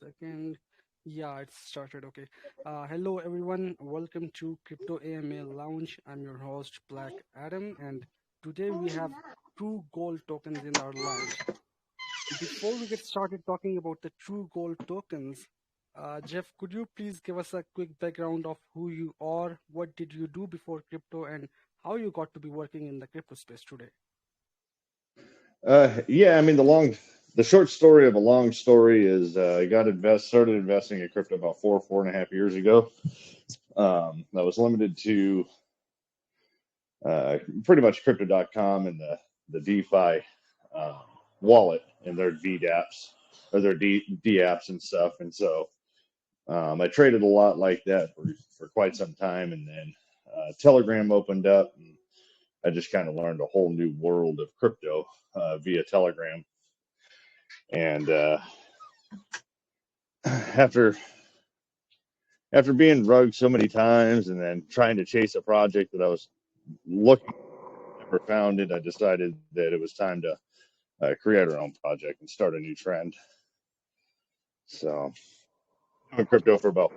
second. Yeah, it started. Okay. Hello, everyone. Welcome to Crypto AMA Lounge. I'm your host, Black Adam, and today we have True Gold tokens in our lounge. Before we get started talking about the True Gold tokens, Jeff, could you please give us a quick background of who you are, what did you do before crypto, and how you got to be working in the crypto space today? Yeah, I mean the short story of a long story is I started investing in crypto about 4.5 years ago. I was limited to pretty much crypto.com and the DeFi uh, wallet and their VDApps or their D apps and stuff. And so I traded a lot like that for quite some time, and then Telegram opened up, and I just kind of learned a whole new world of crypto via Telegram. And after being rugged so many times and then trying to chase a project that I was looking never found it, I decided that it was time to create our own project and start a new trend. So I'm in crypto for about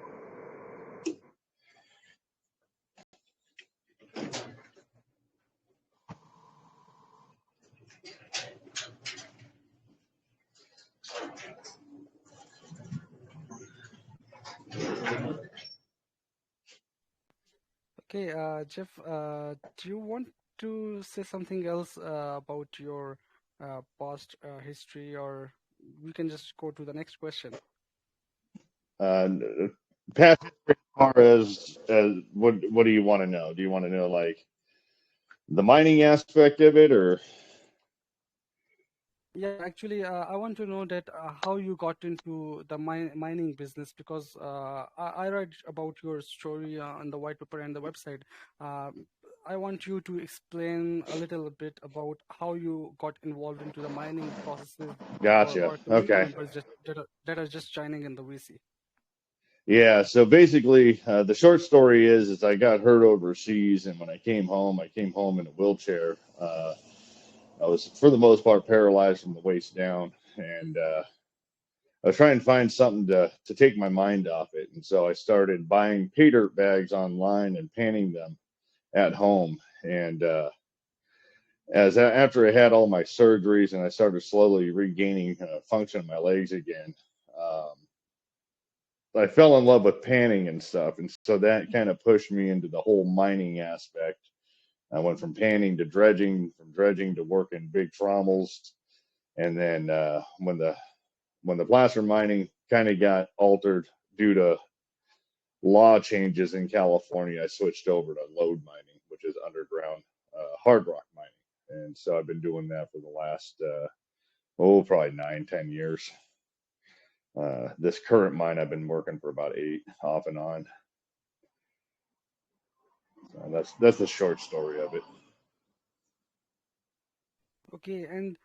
Okay, Jeff, do you want to say something else about your past history, or we can just go to the next question? uh, past as far as what do you want to know? Do you want to know like the mining aspect of it, or Yeah, actually, I want to know that how you got into the mining business because I read about your story on the white paper and the website. Um, I want you to explain a little bit about how you got involved into the mining processes for gotcha? our community Okay. members that are just joining in the VC. Yeah, so basically, the short story is I got hurt overseas, and when I came home in a wheelchair. I was, for the most part, paralyzed from the waist down, and I was trying to find something to take my mind off it. And so I started buying pay dirt bags online and panning them at home. And after I had all my surgeries and I started slowly regaining function of my legs again, um, I fell in love with panning and stuff, and so that kind of pushed me into the whole mining aspect. I went from panning to dredging, from dredging to working big trommels, and then when the placer mining kind of got altered due to law changes in California, I switched over to lode mining, which is underground hard rock mining, and so I've been doing that for the last probably 9, 10 years. This current mine I've been working for about 8, off and on. That's the short story of it. Okay, and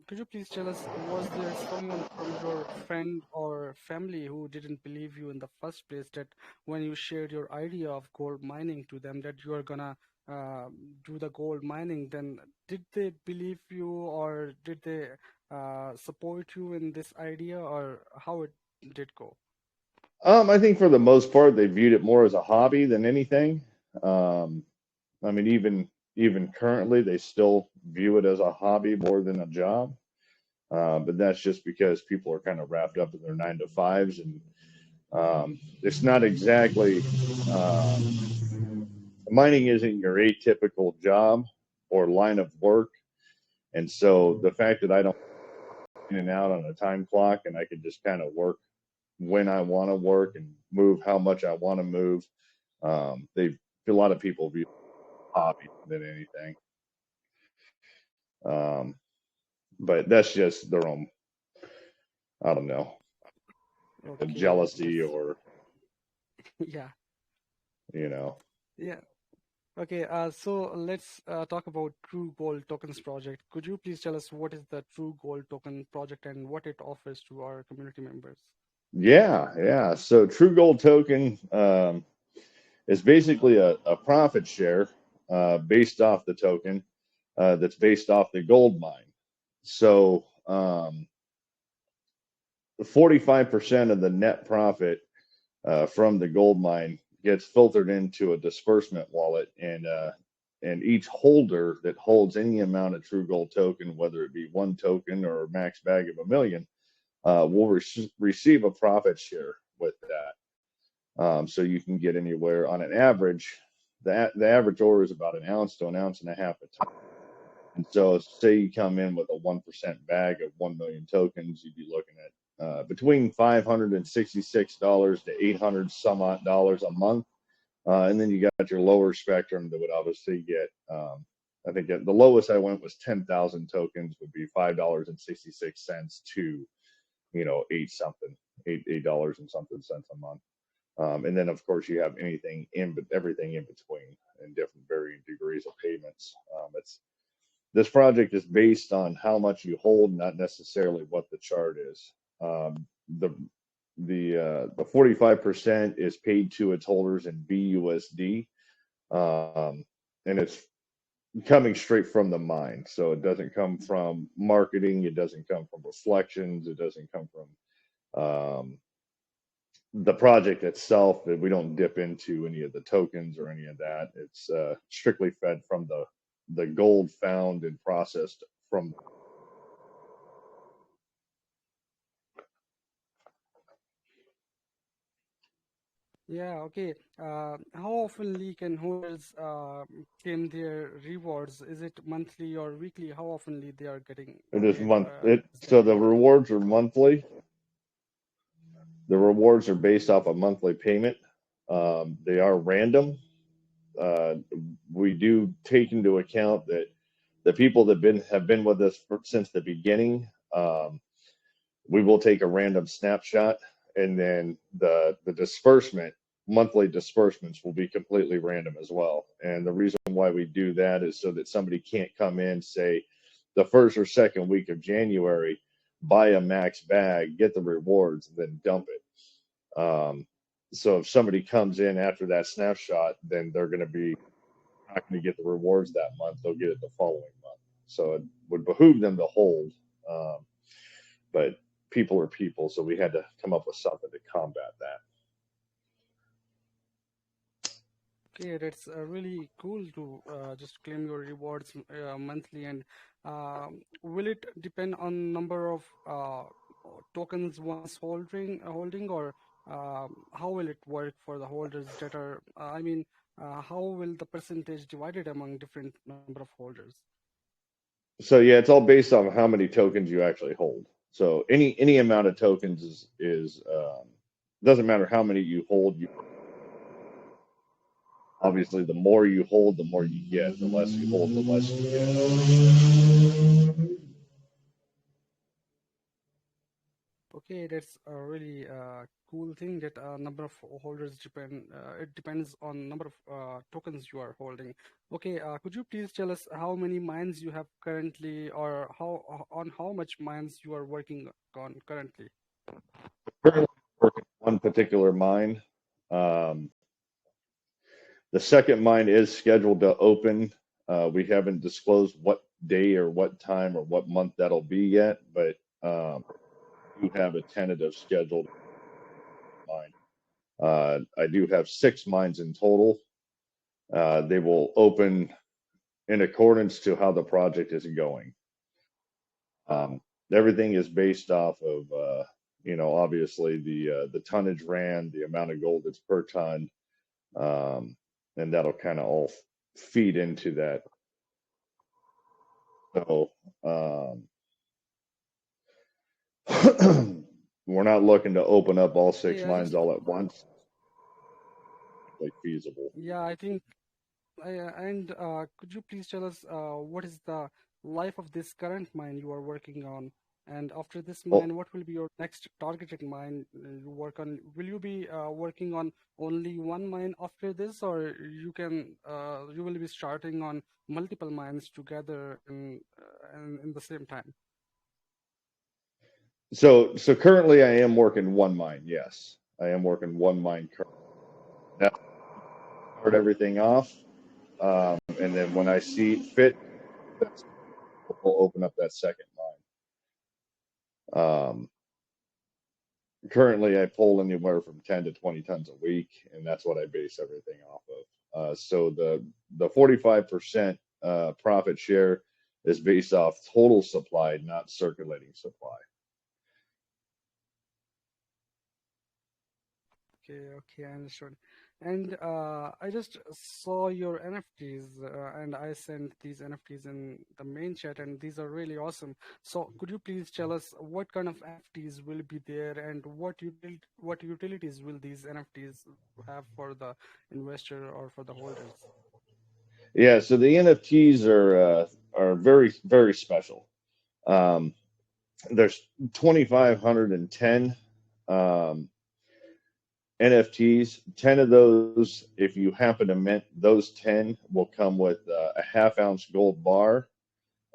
could you please tell us, was there someone from your friend or family who didn't believe you in the first place that when you shared your idea of gold mining to them that you are gonna uh, do the gold mining, then did they believe you or did they support you in this idea or how it did go? I think for the most part they viewed it more as a hobby than anything. Um, I mean, even currently they still view it as a hobby more than a job. But that's just because people are kind of wrapped up in their 9 to 5s, and it's not exactly mining isn't your atypical job or line of work. And so the fact that I don't in and out on a time clock and I can just kind of work when I want to work and move how much I want to move, they a lot of people view it as a hobby than anything. Um, but that's just their own, I don't know, Okay, jealousy or yeah, you know. yeah. Okay, so let's talk about True Gold Tokens project. Could you please tell us what is the True Gold Token project and what it offers to our community members? Yeah. So True Gold Token is basically a profit share based off the token that's based off the gold mine. So 45% of the net profit from the gold mine gets filtered into a disbursement wallet, and each holder that holds any amount of true gold token, whether it be one token or a max bag of 1 million, will receive a profit share with that. So you can get anywhere on an average. The average ore is about an ounce to an ounce and a half a ton. And so, say you come in with a 1% bag of 1 million tokens, you'd be looking at between $566 to 800 some odd dollars a month. And then you got your lower spectrum that would obviously get, I think the lowest I went was 10,000 tokens would be $5.66 to, eight something, $8 and something cents a month. And then of course you have everything in between in different varying degrees of payments. This project is based on how much you hold, not necessarily what the chart is. The 45% is paid to its holders in BUSD, and it's coming straight from the mine. So it doesn't come from marketing, it doesn't come from reflections, it doesn't come from the project itself. We don't dip into any of the tokens or any of that. It's strictly fed from the gold found and processed from. Yeah, okay. How oftenly can holders claim their rewards? Is it monthly or weekly? How oftenly they are getting It is paid month. It this so the reward? rewards are monthly. The rewards are based off a monthly payment. They are random. Uh, we do take into account that the people that have been with us since the beginning. We will take a random snapshot, and then the disbursement, monthly disbursements, will be completely random as well. And the reason why we do that is so that somebody can't come in, say, the first or second week of January, buy a max bag, get the rewards, and then dump it. So if somebody comes in after that snapshot, then they're going to be not going to get the rewards that month. They'll get it the following month. So it would behoove them to hold. But people are people, so we had to come up with something to combat that. Okay, that's really cool to just claim your rewards monthly. And will it depend on number of tokens one's holding, or how will it work for the holders that are? I mean, how will the percentage divided among different number of holders? So yeah, it's all based on how many tokens you actually hold. So any amount of tokens is doesn't matter how many you hold. Obviously, the more you hold, the more you get. The less you hold, the less you get. Okay, that's a really cool thing that number of holders depend. It depends on number of tokens you are holding. Okay, could you please tell us how many mines you have currently, or how much mines you are working on currently? Currently working one particular mine. Um, the second mine is scheduled to open. We haven't disclosed what day or what time or what month that'll be yet, but we have a tentative scheduled mine. I do have 6 mines in total. They will open in accordance to how the project is going. Everything is based off of, obviously the tonnage ran, the amount of gold that's per ton, and that'll kind of all feed into that. So we're not looking to open up all 6 mines Just all at once, like feasible. yeah, I think. And could you please tell us what is the life of this current mine you are working on? And after this Well, mine, what will be your next targeted mine you work on? Will you be working on only one mine after this, or you will be starting on multiple mines together in the same time? so currently I am working one mine. Yes, I am working one mine currently. Now, start everything off, and then when I see fit, we'll open up that second mine. Currently, I pull anywhere from 10 to 20 tons a week, and that's what I base everything off of. So the 45% profit share is based off total supply, not circulating supply. Okay, okay, I understood. And I just saw your NFTs, and I sent these NFTs in the main chat, and these are really awesome. So, could you please tell us what kind of NFTs will be there, and what utilities will these NFTs have for the investor or for the holders? Yeah, so the NFTs are very very special. Um, there's 2,510 um, NFTs. 10 of those, if you happen to mint those 10, will come with a half-ounce gold bar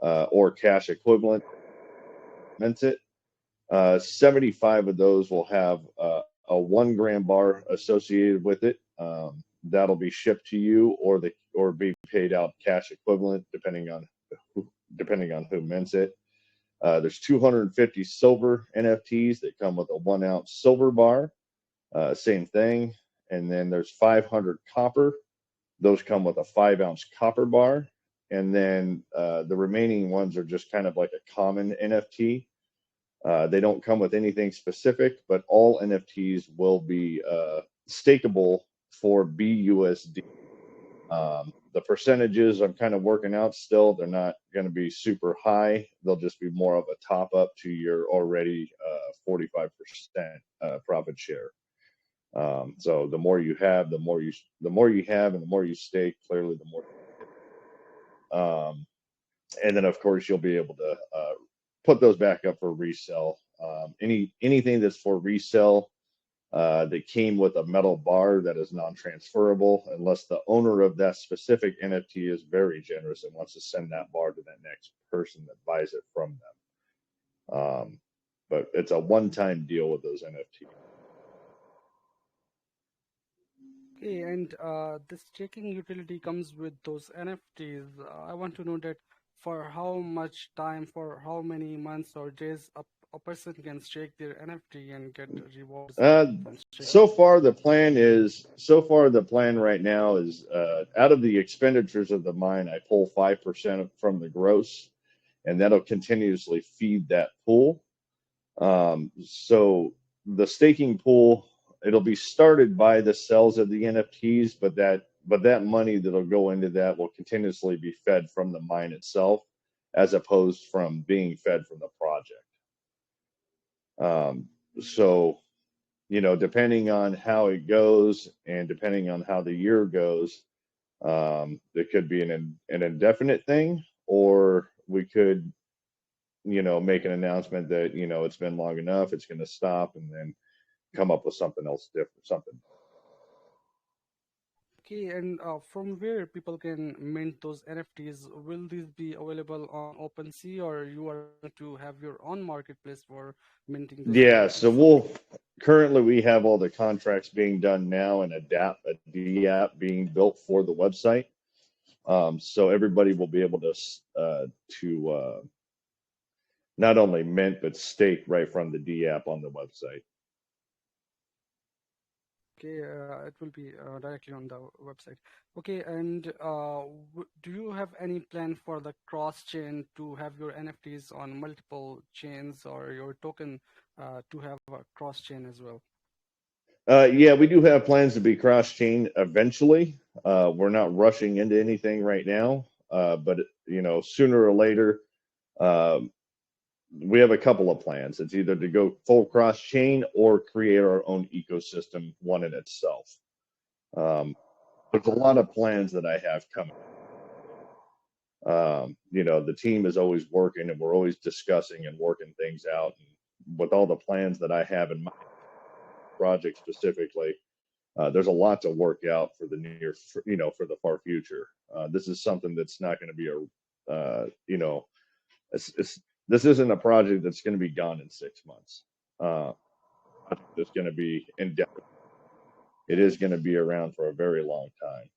or cash equivalent. Mint it. 75 of those will have a 1 gram bar associated with it. That'll be shipped to you, or be paid out cash equivalent, depending on who mints it. There's 250 silver NFTs that come with a 1 ounce silver bar. Same thing. And then there's 500 copper. Those come with a 5 ounce copper bar. And then the remaining ones are just kind of like a common NFT. They don't come with anything specific, but all NFTs will be stakeable for BUSD. The percentages I'm kind of working out still. They're not going to be super high. They'll just be more of a top up to your already 45% profit share. So the more you have, the more you have, and the more you stake. Clearly, the more. Um, and then of course you'll be able to put those back up for resale. Anything that's for resale that came with a metal bar that is non-transferable, unless the owner of that specific NFT is very generous and wants to send that bar to that next person that buys it from them. But it's a one-time deal with those NFTs. Okay, and this staking utility comes with those NFTs. I want to know that for how much time, for how many months or days a person can stake their NFT and get rewards Uh, when staking. so far the plan right now is out of the expenditures of the mine, I pull 5% from the gross, and that'll continuously feed that pool. So the staking pool, it'll be started by the sales of the NFTs, but that money that'll go into that will continuously be fed from the mine itself, as opposed from being fed from the project. So depending on how it goes and depending on how the year goes, it could be an indefinite thing, or we could make an announcement that it's been long enough, it's going to stop, and then come up with something else different, something. Okay, and from where people can mint those NFTs, will these be available on OpenSea or you are going to have your own marketplace for minting those Yeah, so NFTs? we have all the contracts being done now, and a D app being built for the website. So everybody will be able to not only mint but stake right from the D app on the website. Okay, it will be directly on the website. Okay, and do you have any plan for the cross chain to have your NFTs on multiple chains or your token to have a cross chain as well? Yeah, we do have plans to be cross chain eventually. We're not rushing into anything right now, but sooner or later, um, we have a couple of plans. It's either to go full cross chain or create our own ecosystem, one in itself. Um, there's a lot of plans that I have coming. The team is always working, and we're always discussing and working things out. And with all the plans that I have in my project specifically, there's a lot to work out for the for the far future. This is something that's not going to be this isn't a project that's going to be gone in 6 months. Uh, it's going to be indefinite. It is going to be around for a very long time.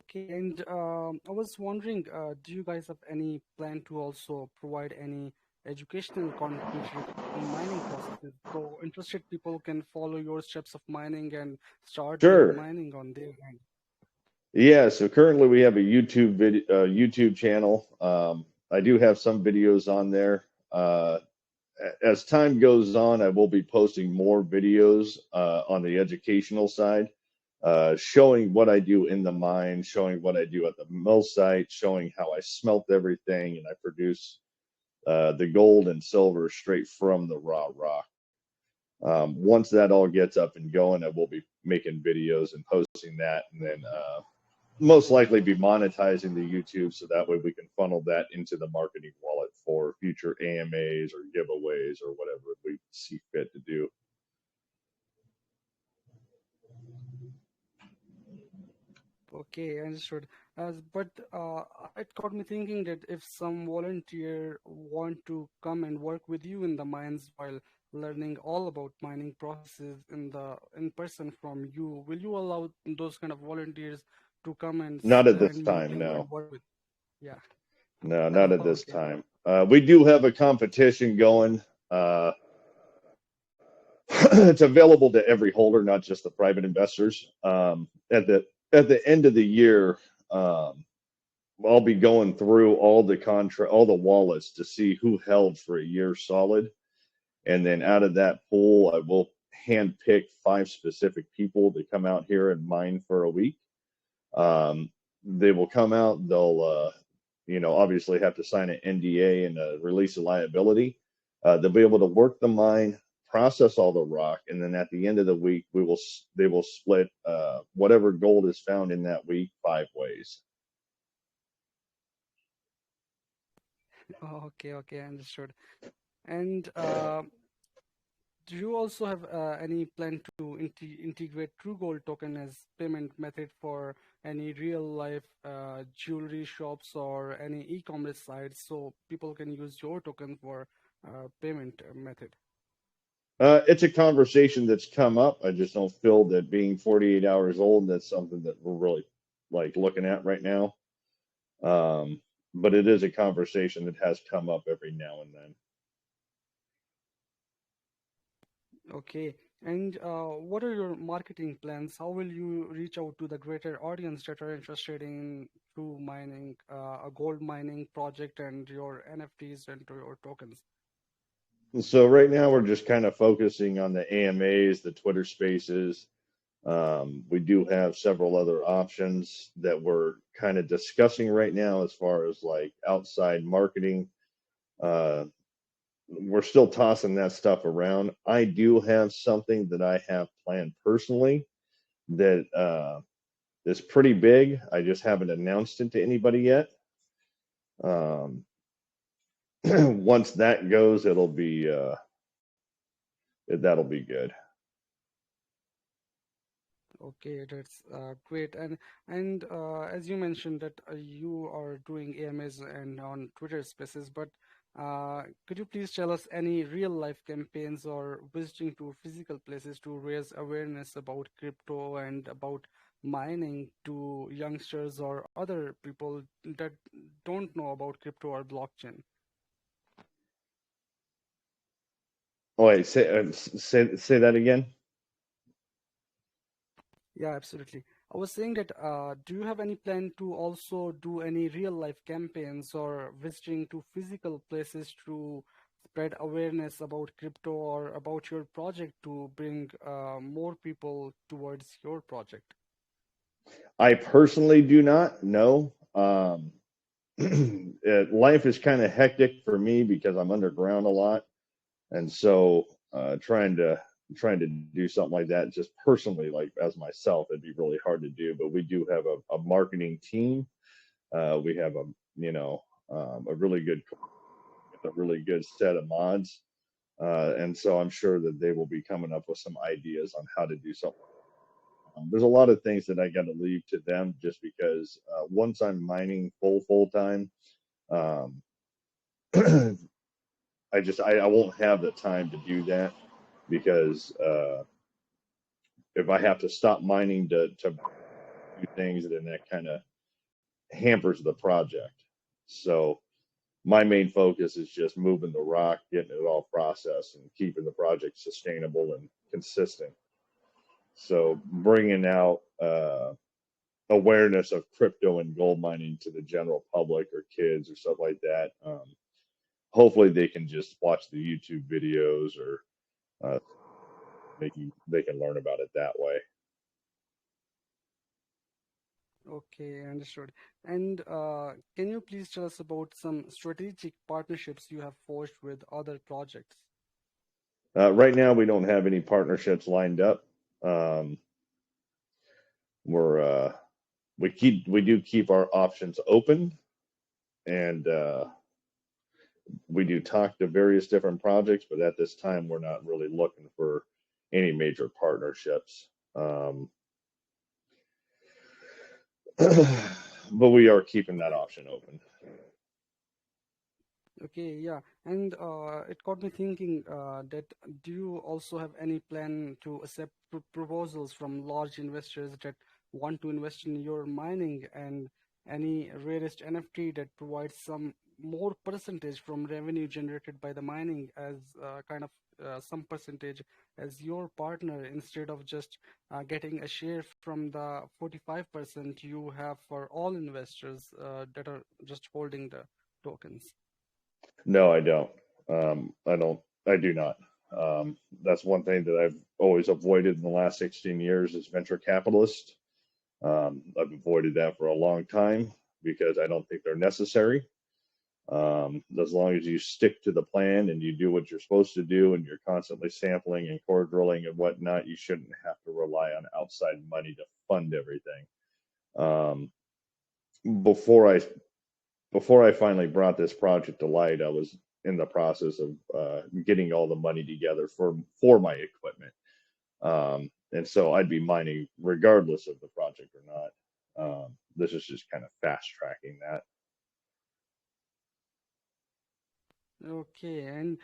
Okay, and I was wondering, do you guys have any plan to also provide any educational content regarding mining processes. So interested people can follow your steps of mining and start their Sure. mining on their end. Yeah, so currently we have a YouTube channel. I do have some videos on there. As time goes on, I will be posting more videos on the educational side, showing what I do in the mine, showing what I do at the mill site, showing how I smelt everything, and I produce the gold and silver straight from the raw rock. Once that all gets up and going, I will be making videos and posting that, and then most likely be monetizing the YouTube so that way we can funnel that into the marketing wallet for future AMAs or giveaways or whatever we see fit to do. Okay, understood. But it got me thinking that if some volunteer want to come and work with you in the mines while learning all about mining processes in person from you, will you allow those kind of volunteers to come Not at this and you time, can go no. and work with? Yeah. No, not at this Okay. time. We do have a competition going. Uh, it's available to every holder, not just the private investors. At the end of the year, um, I'll be going through all the wallets to see who held for a year solid, and then out of that pool, I will hand pick 5 specific people to come out here and mine for a week. They will come out. They'll obviously have to sign an NDA and a release of liability. They'll be able to work the mine, process all the rock, and then at the end of the week, they will split whatever gold is found in that week 5 ways. Okay, okay, understood. And do you also have any plan to integrate True Gold token as payment method for any real life jewelry shops or any e-commerce sites so people can use your token for payment method? It's a conversation that's come up. I just don't feel that being 48 hours old, that's something that we're really like looking at right now. Um, but it is a conversation that has come up every now and then. Okay. And what are your marketing plans? How will you reach out to the greater audience that are interested in true mining, a gold mining project and your NFTs and to your tokens? So right now we're just kind of focusing on the AMAs, the Twitter Spaces. We do have several other options that we're kind of discussing right now as far as like outside marketing. Uh, we're still tossing that stuff around. I do have something that I have planned personally that is pretty big. I just haven't announced it to anybody yet. Um, once that goes, that'll be good. Okay, that's great. And as you mentioned that you are doing AMAs and on Twitter Spaces, but could you please tell us any real life campaigns or visiting to physical places to raise awareness about crypto and about mining to youngsters or other people that don't know about crypto or blockchain? Oh, wait, say that again. Yeah, absolutely. I was saying that do you have any plan to also do any real life campaigns or visiting to physical places to spread awareness about crypto or about your project to bring more people towards your project? I personally do not know. Life is kind of hectic for me because I'm underground a lot, and so trying to do something like that just personally, like as myself, it'd be really hard to do. But we do have a marketing team. We have a really good set of mods, and so I'm sure that they will be coming up with some ideas on how to do something. There's a lot of things that I got to leave to them just because once I'm mining full time, um, I won't have the time to do that because if I have to stop mining to do things, then that kind of hampers the project. So my main focus is just moving the rock, getting it all processed, and keeping the project sustainable and consistent. So bringing out awareness of crypto and gold mining to the general public or kids or stuff like that. Hopefully, they can just watch the YouTube videos or uh, they can learn about it that way. Okay, understood. And can you please tell us about some strategic partnerships you have forged with other projects? Right now, we don't have any partnerships lined up. Um, we're we do keep our options open, and we do talk to various different projects, but at this time, we're not really looking for any major partnerships. But we are keeping that option open. Okay, yeah, and it got me thinking that do you also have any plan to accept proposals from large investors that want to invest in your mining and any rarest NFT that provides some more percentage from revenue generated by the mining as kind of some percentage as your partner instead of just getting a share from the 45% you have for all investors that are just holding the tokens? No, I don't. I don't. I do not. That's one thing that I've always avoided in the last 16 years is venture capitalists. I've avoided that for a long time because I don't think they're necessary. As long as you stick to the plan and you do what you're supposed to do and you're constantly sampling and core drilling and whatnot, you shouldn't have to rely on outside money to fund everything. Um, before I before I finally brought this project to light, I was in the process of getting all the money together for my equipment, and so I'd be mining regardless of the project or not. This is just kind of fast tracking that. Okay, and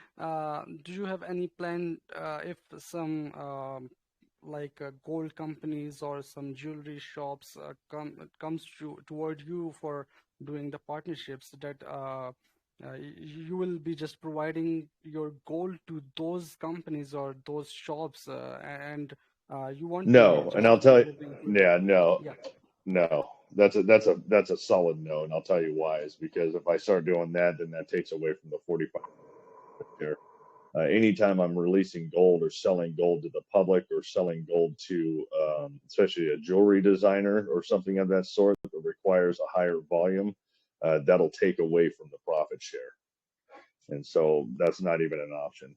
do you have any plan if some gold companies or some jewelry shops comes toward you for doing the partnerships that you will be just providing your gold to those companies or those shops and you won't be No, and just I'll tell you, moving to the yeah, no, yeah. no, that's a solid no, and I'll tell you why is because if I start doing that, then that takes away from the 45 here. Anytime I'm releasing gold or selling gold to the public or selling gold to, especially a jewelry designer or something of that sort that requires a higher volume, that'll take away from the profit share. And so that's not even an option.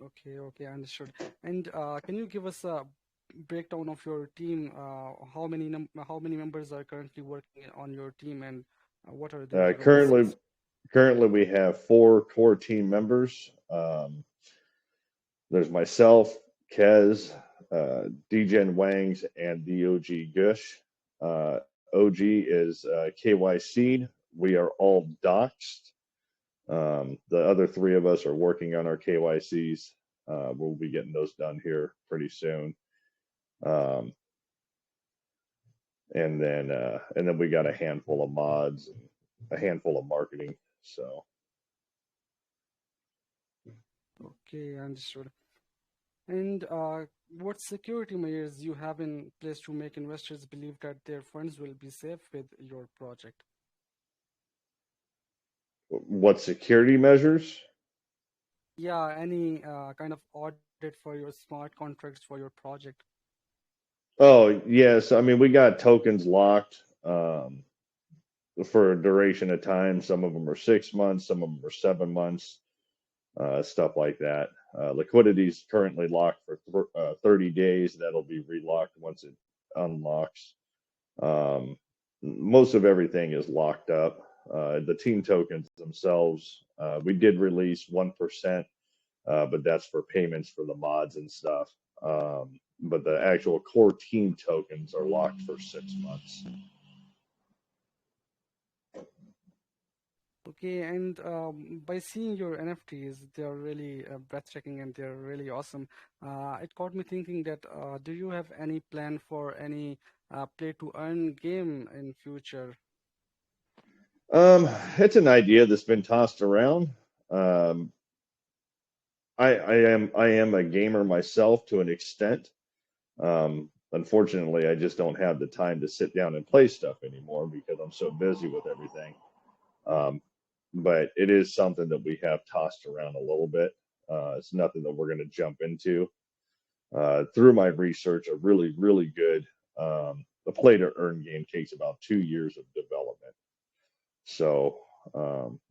Okay, okay, understood. And can you give us a breakdown of your team? How many members are currently working on your team, and what are their Uh, roles? currently, currently we have four core team members. There's myself, Kez, DJen Wangs, and the OG Gush. OG is KYC. We are all doxed. The other three of us are working on our KYCs. We'll be getting those done here pretty soon. Um, and then we got a handful of mods and a handful of marketing. So Okay, understood. And what security measures you have in place to make investors believe that their funds will be safe with your project? what security measures? Yeah, any kind of audit for your smart contracts for your project? Oh yes, I mean we got tokens locked for a duration of time. Some of them are 6 months, some of them are 7 months, stuff like that. Liquidity is currently locked for 30 days. That'll be relocked once it unlocks. Um, Most of everything is locked up. The team tokens themselves, we did release 1%, but that's for payments for the mods and stuff. But the actual core team tokens are locked for 6 months. Okay, and by seeing your NFTs, they're really breathtaking and they're really awesome. It got me thinking that do you have any plan for any play to earn game in future? Um, it's an idea that's been tossed around. Um, I am a gamer myself to an extent. Unfortunately, I just don't have the time to sit down and play stuff anymore because I'm so busy with everything. Um, but it is something that we have tossed around a little bit. It's nothing that we're going to jump into. Through my research, a really, really good the play to earn game takes about 2 years of development. So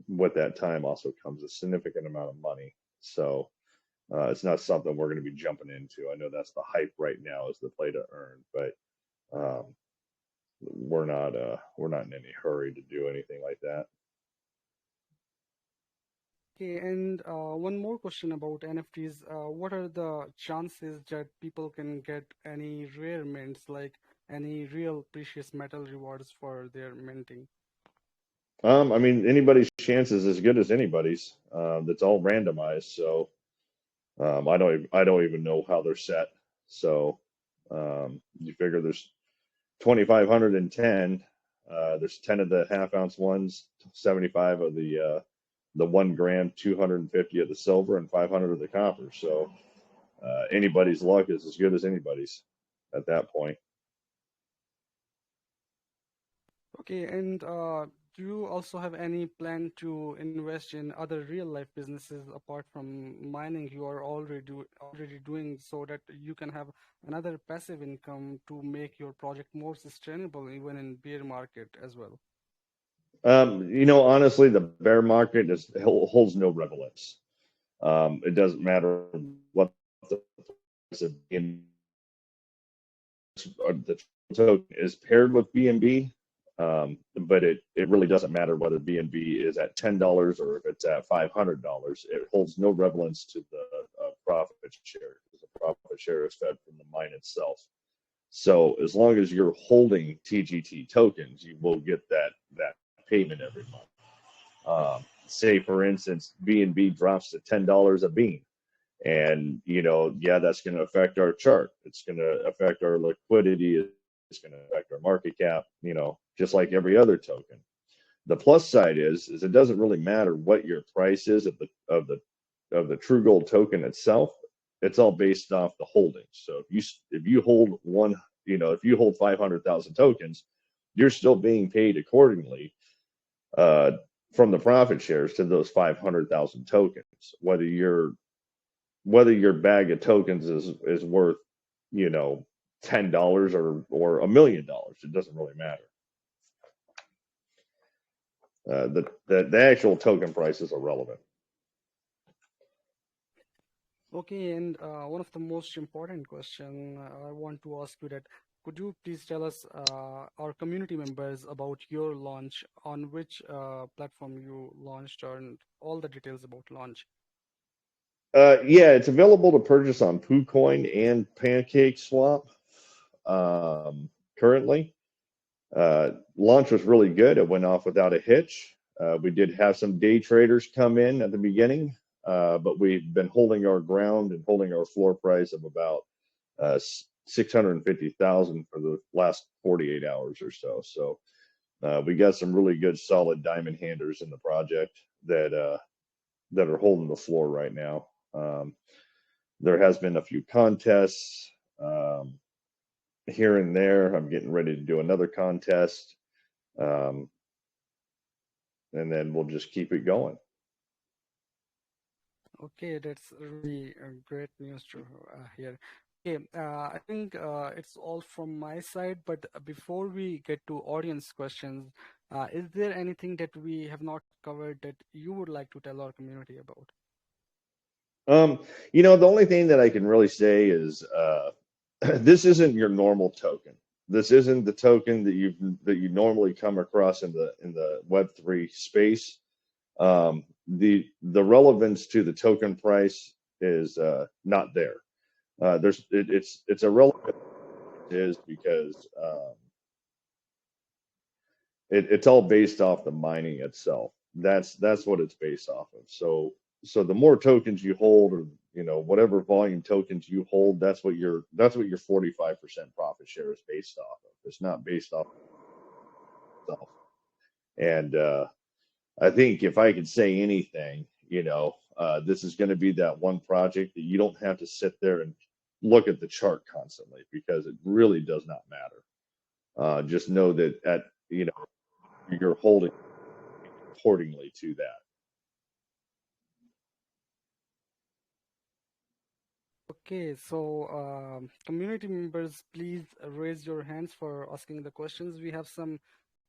with that time also comes a significant amount of money. So it's not something we're going to be jumping into. I know that's the hype right now is the play to earn, but um, we're not in any hurry to do anything like that. Okay, and one more question about NFTs. What are the chances that people can get any rare mints, like any real precious metal rewards for their minting? I mean, anybody's chance is as good as anybody's. That's all randomized, so I don't even know how they're set. So you figure there's 2,510. There's 10 of the half-ounce ones, 75 of the 1 gram, 250 of the silver, and 500 of the copper. So anybody's luck is as good as anybody's at that point. Okay, and do you also have any plan to invest in other real life businesses apart from mining you are already doing so that you can have another passive income to make your project more sustainable even in bear market as well? Honestly, the bear market holds no relevance. It doesn't matter what the price of the token is paired with BNB, but it really doesn't matter whether BNB is at $10 or if it's at $500. It holds no relevance to the profit share because the profit share is fed from the mine itself. So as long as you're holding TGT tokens, you will get that payment every month. Say for instance, BNB drops to $10 a bean, and yeah, that's going to affect our chart. It's going to affect our liquidity. It's going to affect our market cap. Just like every other token. The plus side is it doesn't really matter what your price is of the True Gold token itself. It's all based off the holdings. So if you hold one, if you hold 500,000 tokens, you're still being paid accordingly uh, from the profit shares to those 500,000 tokens. Whether your bag of tokens is worth, you know, $10 or $1 million, it doesn't really matter. The actual token price is irrelevant. Okay, and one of the most important question I want to ask you that could you please tell us our community members about your launch on which platform you launched and all the details about launch. Yeah, it's available to purchase on PooCoin and Pancake Swap currently. Launch was really good. It went off without a hitch. We did have some day traders come in at the beginning, but we've been holding our ground and holding our floor price of about 650,000 for the last 48 hours or so. So we got some really good, solid diamond handers in the project that are holding the floor right now. There has been a few contests here and there. I'm getting ready to do another contest, um, and then we'll just keep it going. Okay, that's really great news to hear. Okay, I think it's all from my side, but before we get to audience questions, is there anything that we have not covered that you would like to tell our community about? Um, the only thing that I can really say is this isn't your normal token. This isn't the token that you normally come across in the Web3 space. The relevance to the token price is not there. It's irrelevant is because it's all based off the mining itself. That's what it's based off of. So the more tokens you hold, or whatever volume tokens you hold, that's what your 45% profit share is based off of. It's not based off of itself. And I think if I could say anything, this is going to be that one project that you don't have to sit there and look at the chart constantly because it really does not matter. Just know that you're holding accordingly to that. Okay, so community members, please raise your hands for asking the questions. We have some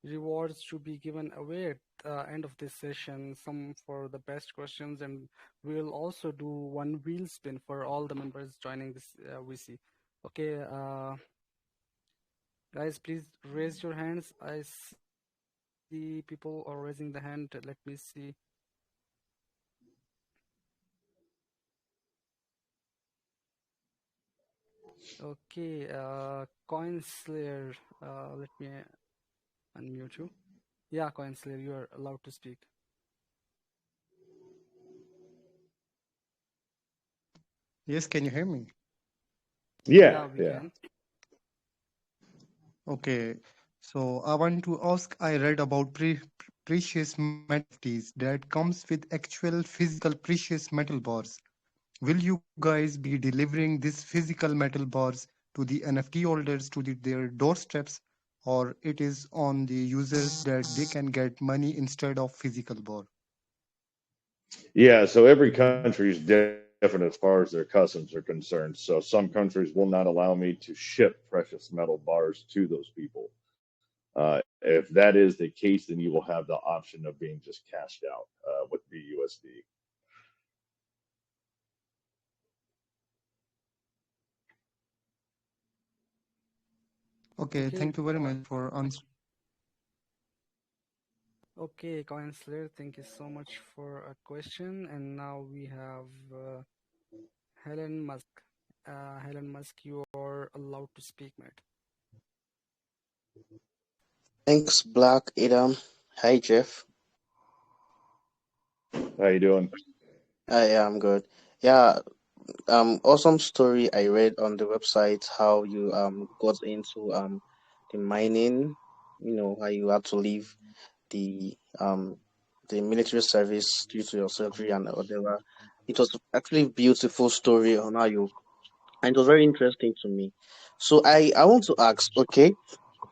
rewards to be given away at the end of this session, some for the best questions, and we'll also do one wheel spin for all the members joining this VC. Okay, guys, please raise your hands. I see people are raising the hand. Let me see. Okay, Coin Slayer, let me unmute you. Yeah, Coin Slayer, you are allowed to speak. Yes, can you hear me? Yeah, Yeah, we yeah. can. Okay. So I want to ask, I read about precious metal NFTs that comes with actual physical precious metal bars. Will you guys be delivering these physical metal bars to the NFT holders to their doorsteps, or it is on the users that they can get money instead of physical bar? Yeah, so every country is different as far as their customs are concerned. So some countries will not allow me to ship precious metal bars to those people. If that is the case, then you will have the option of being just cashed out with BUSD. Okay, Okay, thank you very much for answering. okay, Coin Slayer, thank you so much for a question. And now we have Helen Musk. Helen Musk, you are allowed to speak, mate. Thanks, Black Adam. Hi, Jeff. How you doing? Yeah, I'm good. Yeah, awesome story I read on the website how you got into the mining. You know how you had to leave the military service due to your surgery and whatever. It was actually beautiful story on how you, and it was very interesting to me. So I want to ask, okay,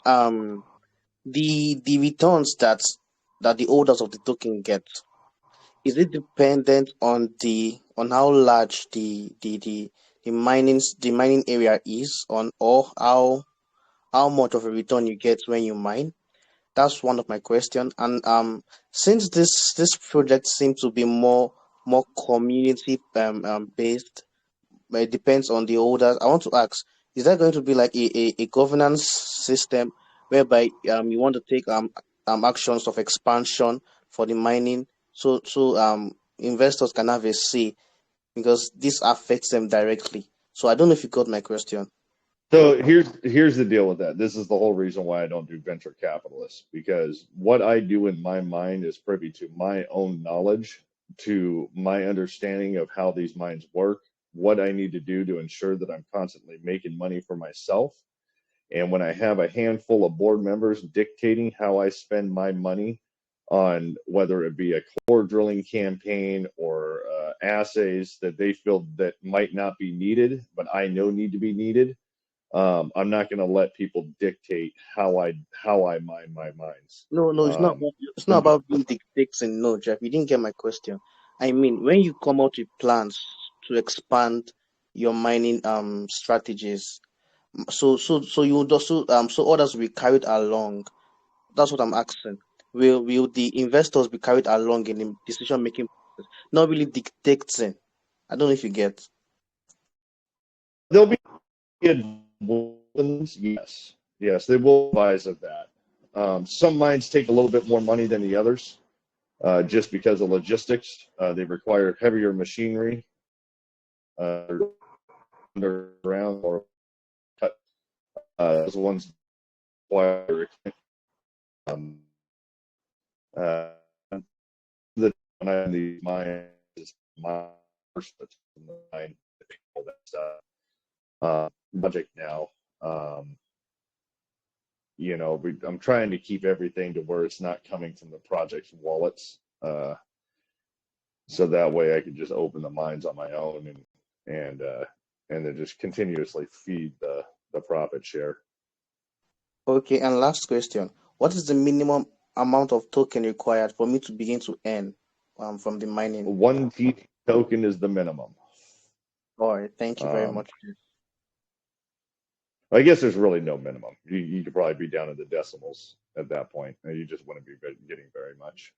um, the returns that the holders of the token get, is it dependent on how large the mining area is on, or how much of a return you get when you mine? That's one of my question. And since this project seems to be more community based, but it depends on the holders. I want to ask, is there going to be like a governance system whereby you want to take actions of expansion for the mining, so investors can have a say because this affects them directly. So I don't know if you got my question. So here's the deal with that. This is the whole reason why I don't do venture capitalists because what I do in my mind is privy to my own knowledge, to my understanding of how these mines work, what I need to do to ensure that I'm constantly making money for myself. And when I have a handful of board members dictating how I spend my money on whether it be a core drilling campaign or assays that they feel that might not be needed, but I know need to be needed, I'm not going to let people dictate how I mine my mines. No, no, Um, it's not about being dictating. No, Jeff, you didn't get my question. I mean, when you come out with plans to expand your mining strategies, so you would also so others will be carried along. That's what I'm asking. Will the investors be carried along in the decision making process, not really dictating? I don't know if you get. there'll be advisors, yes, they will advise of that. Some mines take a little bit more money than the others, just because of logistics. They require heavier machinery, underground or cut. Those ones require um, uh, the when I'm these mines is my first mine all that stuff. Project now. Um, I'm trying to keep everything to where it's not coming from the project's wallets, so that way I could just open the mines on my own and uh, and then just continuously feed the profit share. Okay, and last question. What is the minimum amount of token required for me to begin to earn from the mining? One TT token is the minimum. All right, thank you very Um, much. I guess there's really no minimum. You could probably be down in the decimals at that point. And you just wouldn't be getting very much.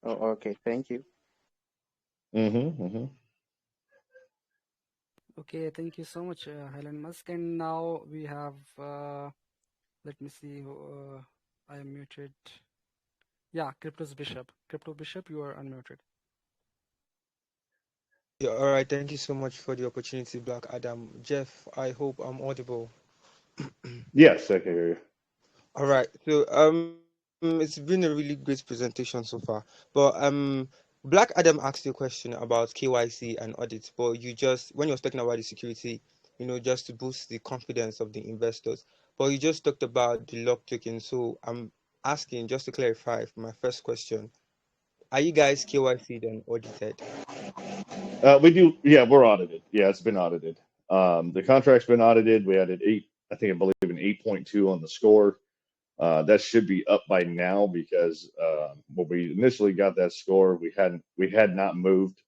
Oh, okay, thank you. Mm-hmm. Okay, thank you so much, Elon Musk. And now we have, let me see, I am muted. Yeah, Crypto's Bishop. Crypto Bishop, you are unmuted. Yeah, all right. Thank you so much for the opportunity, Black Adam. Jeff, I hope I'm audible. Yes, I can hear you. All right. So it's been a really great presentation so far. But Black Adam asked you a question about KYC and audits, but you just when you was talking about the security, just to boost the confidence of the investors. But you just talked about the lock token. So I'm asking just to clarify for my first question, are you guys KYC'd and audited? We do, yeah, we're audited. Yeah, it's been audited. The contract's been audited. We had an eight, I believe an 8.2 on the score. That should be up by now because when we initially got that score, we had not moved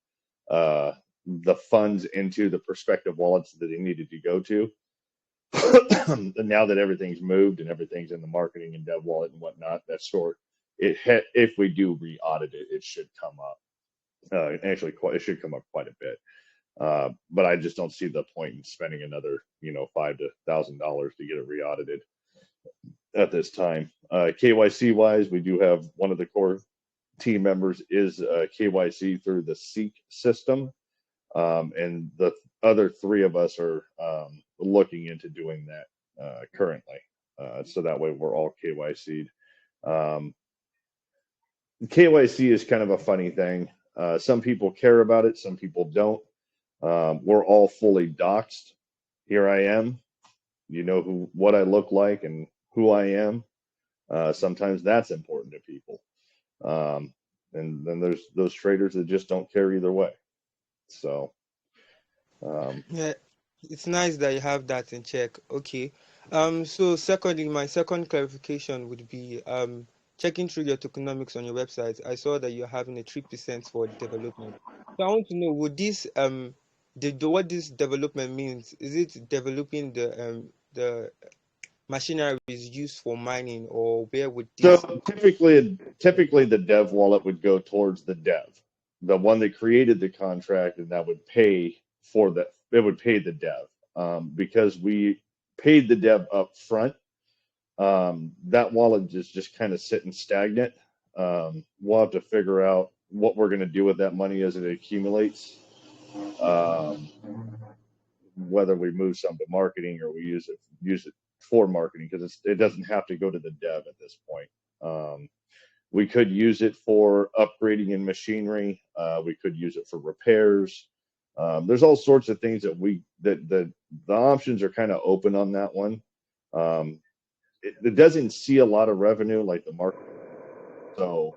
uh, the funds into the prospective wallets that they needed to go to. And now that everything's moved and everything's in the marketing and dev wallet and whatnot, that score, if we do re-audit it, it should come up. Actually, it should come up quite a bit. But I just don't see the point in spending another, $5,000 to get it re-audited at this time. KYC wise, we do have one of the core team members is KYC through the Seek system, and the other three of us are looking into doing that currently. So that way we're all KYC'd. Um, KYC is kind of a funny thing. Some people care about it, some people don't. We're all fully doxed. Here I am. You know what I look like and who I am. Sometimes that's important to people. And then there's those traders that just don't care either way. So, um, Yeah, it's nice that you have that in check. Okay. So secondly, my second clarification would be checking through your tokenomics on your website. I saw that you're having a 3% for development. So I want to know, would this what this development means? Is it developing the machinery is used for mining, or where would this? so typically the dev wallet would go towards the dev, the one that created the contract, and that would pay for that. It would pay the dev because we paid the dev up front. That wallet is just kind of sitting stagnant. We'll have to figure out what we're going to do with that money as it accumulates. Um, whether we move some to marketing or we use it for marketing because it doesn't have to go to the dev at this point. We could use it for upgrading in machinery. We could use it for repairs. There's all sorts of things that the options are kind of open on that one. Um, it doesn't see a lot of revenue like the market. So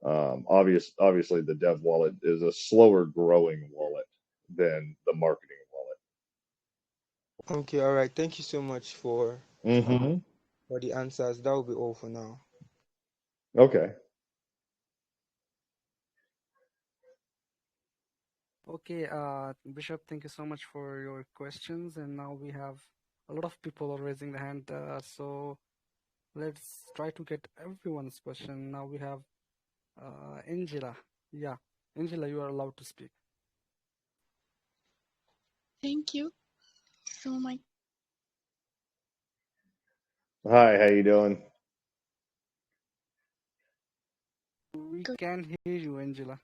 obviously the dev wallet is a slower growing wallet than the marketing Okay, all right. Thank you so much wallet. Hmm. for the answers. That will be all for now. Okay. Okay, Bishop, thank you so much for your questions. And now we have a lot of people raising the hand. So let's try to get everyone's question. Now we have Angela. Yeah, Angela, you are allowed to speak. Thank you. So my Hi, how you doing? We good. can hear you, Angela.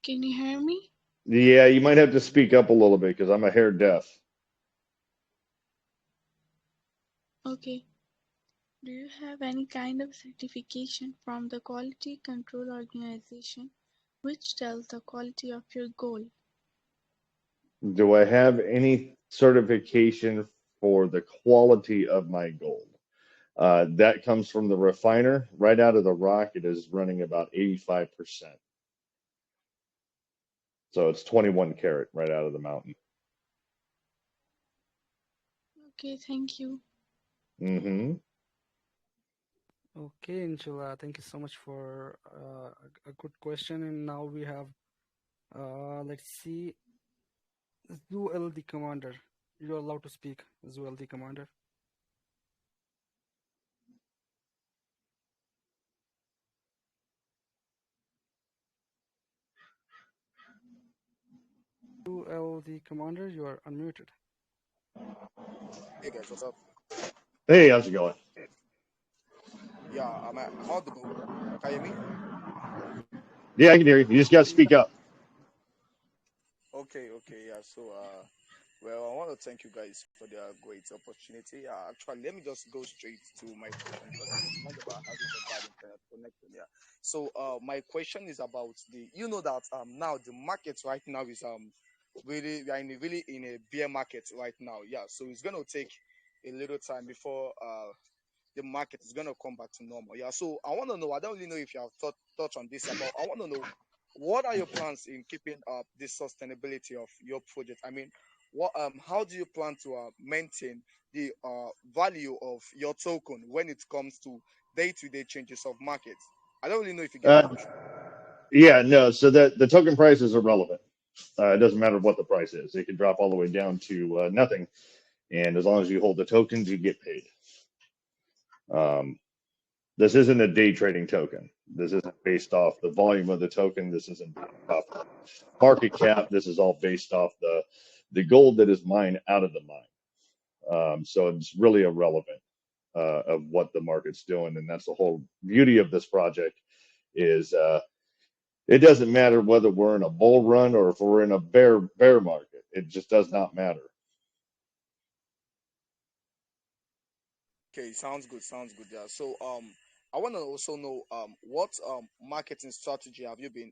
Can you hear me? Yeah, you might have to speak up a little bit because I'm a hair deaf. Okay. Do you have any kind of certification from the quality control organization which tells the quality of your gold? Do I have any certification for the quality of my gold? That comes from the refiner. Right out of the rock, it is running about 85%. So it's 21 karat right out of the mountain. Okay, thank you. Mm-hmm. Okay, Inshallah. Thank you so much for a good question. And now we have, let's see, Zuel the Commander. You're allowed to speak, Zuel the Commander. Zuel the Commander, you are unmuted. Hey guys, what's up? Hey, how's it going? Yeah, I'm audible. Can you hear me? Yeah, I can hear you. You just got to Yeah, speak up. Okay, yeah. So, well, I want to thank you guys for the great opportunity. Actually, let me just go straight to my question because I complained about having a bad internet connection. Yeah. So, my question is about that now the market right now is really we are really in a bear market right now. Yeah. So it's gonna take a little time before the market is gonna come back to normal. Yeah. So I want to know. I don't really know if you have thought on this about. I want to know what are your plans in keeping up the sustainability of your project. I mean, what how do you plan to maintain the value of your token when it comes to day-to-day changes of markets? I don't really know if you get the Uh, question. yeah, no. So the token price is irrelevant. It doesn't matter what the price is. It can drop all the way down to nothing, and as long as you hold the tokens, you get paid. Um, this isn't a day trading token. This isn't based off the volume of the token. This isn't based off the market cap. This is all based off the gold that is mined out of the mine. So it's really irrelevant of what the market's doing, and that's the whole beauty of this project. Is it doesn't matter whether we're in a bull run or if we're in a bear market. It just does not matter. Okay, sounds good. Sounds good. Yeah. So I want to also know what marketing strategy have you been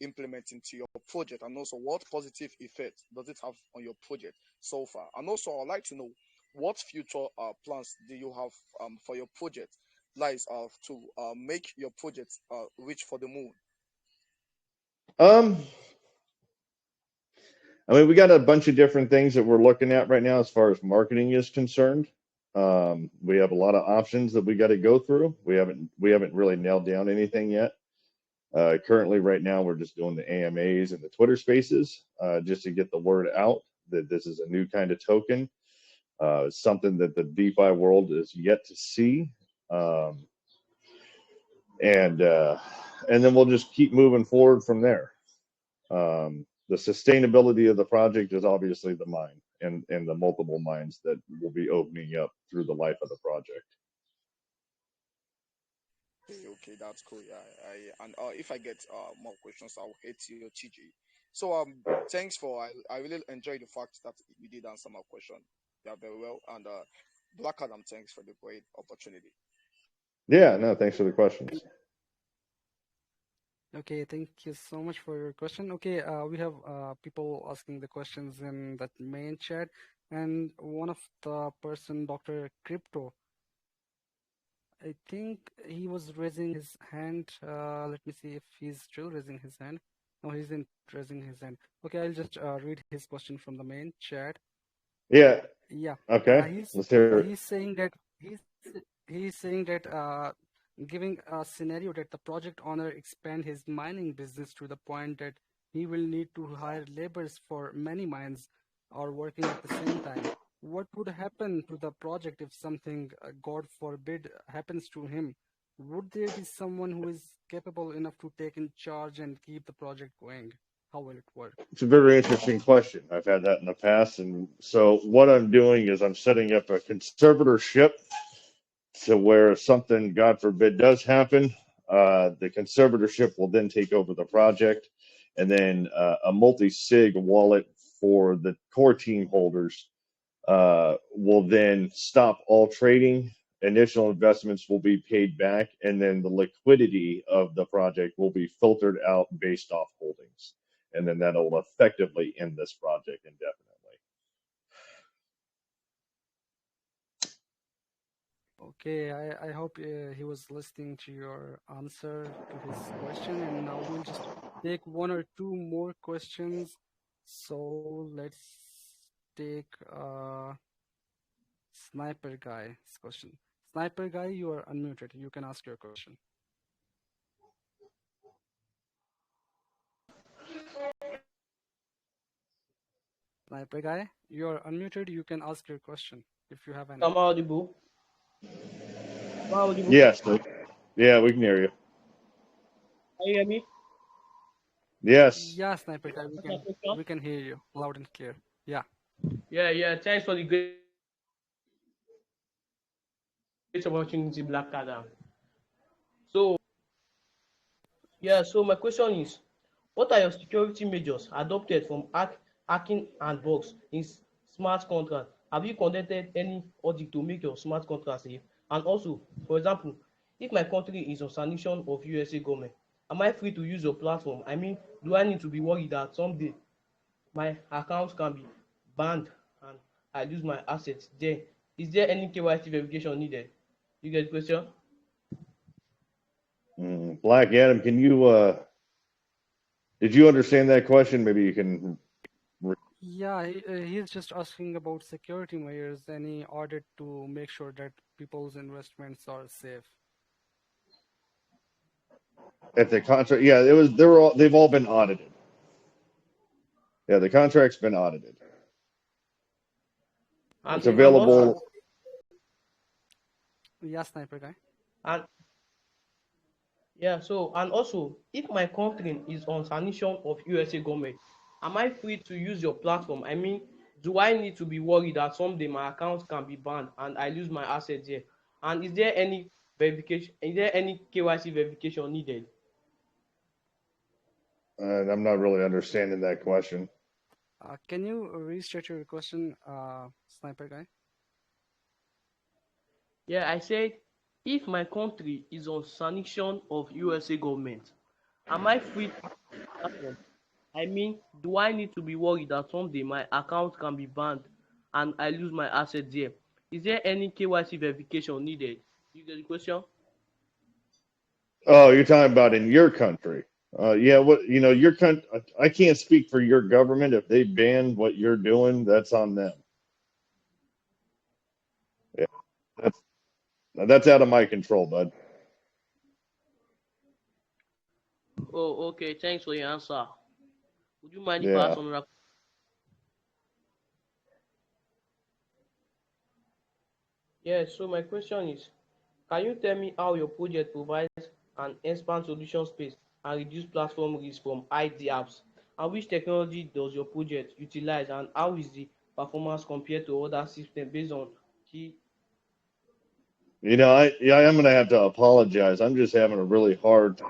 implementing to your project, and also what positive effect does it have on your project so far? And also, I'd like to know what future plans do you have for your project, lies to make your project reach for the moon. Um, I mean, we got a bunch of different things that we're looking at right now as far as marketing is concerned. We have a lot of options that we got to go through. We haven't really nailed down anything yet. Currently, right now, we're just doing the AMAs and the Twitter Spaces just to get the word out that this is a new kind of token, something that the DeFi world is yet to see, um, and uh, and then we'll just keep moving forward from there. The sustainability of the project is obviously the mine and the multiple mines that will be opening up through the life of the project. Okay, that's cool. Yeah, and if I get more questions, I'll hit you, TG. So thanks for I really enjoyed the fact that you did answer my question. Yeah, very well. And Black Adam, thanks for the great opportunity. Yeah, no, thanks for the questions. okay, thank you so much for your question. Okay, we have people asking the questions in that main chat, and one of the person, Dr. Crypto, I think he was raising his hand. Let me see if he's still raising his hand. No, he's not raising his hand. Okay, I'll just read his question from the main chat. Yeah, Yeah, okay, let's hear it. he's saying that he's saying that giving a scenario that the project owner expand his mining business to the point that he will need to hire laborers for many mines or working at the same time. What would happen to the project if something, God forbid, happens to him? Would there be someone who is capable enough to take in charge and keep the project going? How will it work? It's a very interesting question. I've had that in the past, and so what I'm doing is I'm setting up a conservatorship to where if something, God forbid, does happen, the conservatorship will then take over the project, and then a multi-sig wallet for the core team holders will then stop all trading. Initial investments will be paid back, and then the liquidity of the project will be filtered out based off holdings. and then that'll effectively end this project indefinitely. Okay, I hope he was listening to your answer to his question, and now we'll just take one or two more questions. So let's take Sniper Guy's question. Sniper Guy, you are unmuted. You can ask your question. Sniper Guy, you are unmuted. You can ask your question if you have any. Am I audible? Am I audible? Yes, yeah, we can hear you. Can you hear me? Yes. Yeah, Sniper Guy, What's my question? we can hear you loud and clear. Yeah. Yeah, yeah. Thanks for the great opportunity, Black Adam. So, yeah, so my question is, what are your security measures adopted from hacking and bugs in smart contracts? Have you conducted any audit to make your smart contract safe? And also, for example, if my country is on sanction of USA government, am I free to use your platform? I mean, do I need to be worried that someday my account can be banned and I lose my assets? Then, is there any KYC verification needed? You get the question? Black Adam, can you did you understand that question? Maybe you can. Yeah, he's just asking about security measures, any audit to make sure that people's investments are safe. If the contract, yeah, it was. They've all been audited. Yeah, the contract's been audited. It's And also, available. Yeah, Sniper Guy. and yeah, so and also, if my country is on sanction of USA government, am I free to use your platform? I mean, do I need to be worried that someday my account can be banned and I lose my assets here? And is there any verification? Is there any KYC verification needed? I'm not really understanding that question. Can you restate your question, Sniper Guy? Yeah, I said, if my country is on sanction of USA government, am I free to use your platform? I mean, do I need to be worried that someday my account can be banned and I lose my assets there? Is there any KYC verification needed? You get the question? Oh, you're talking about in your country. Yeah, what your country. I can't speak for your government. If they ban what you're doing, that's on them. Yeah, that's that's out of my control, bud. Oh, okay. Thanks for your answer. Would you mind if I ask Yeah. another? Yeah, so my question is, can you tell me how your project provides an expand solution space and reduce platform risk from ID apps? And which technology does your project utilize, and how is the performance compared to other systems based on key? I'm gonna have to apologize. I'm just having a really hard time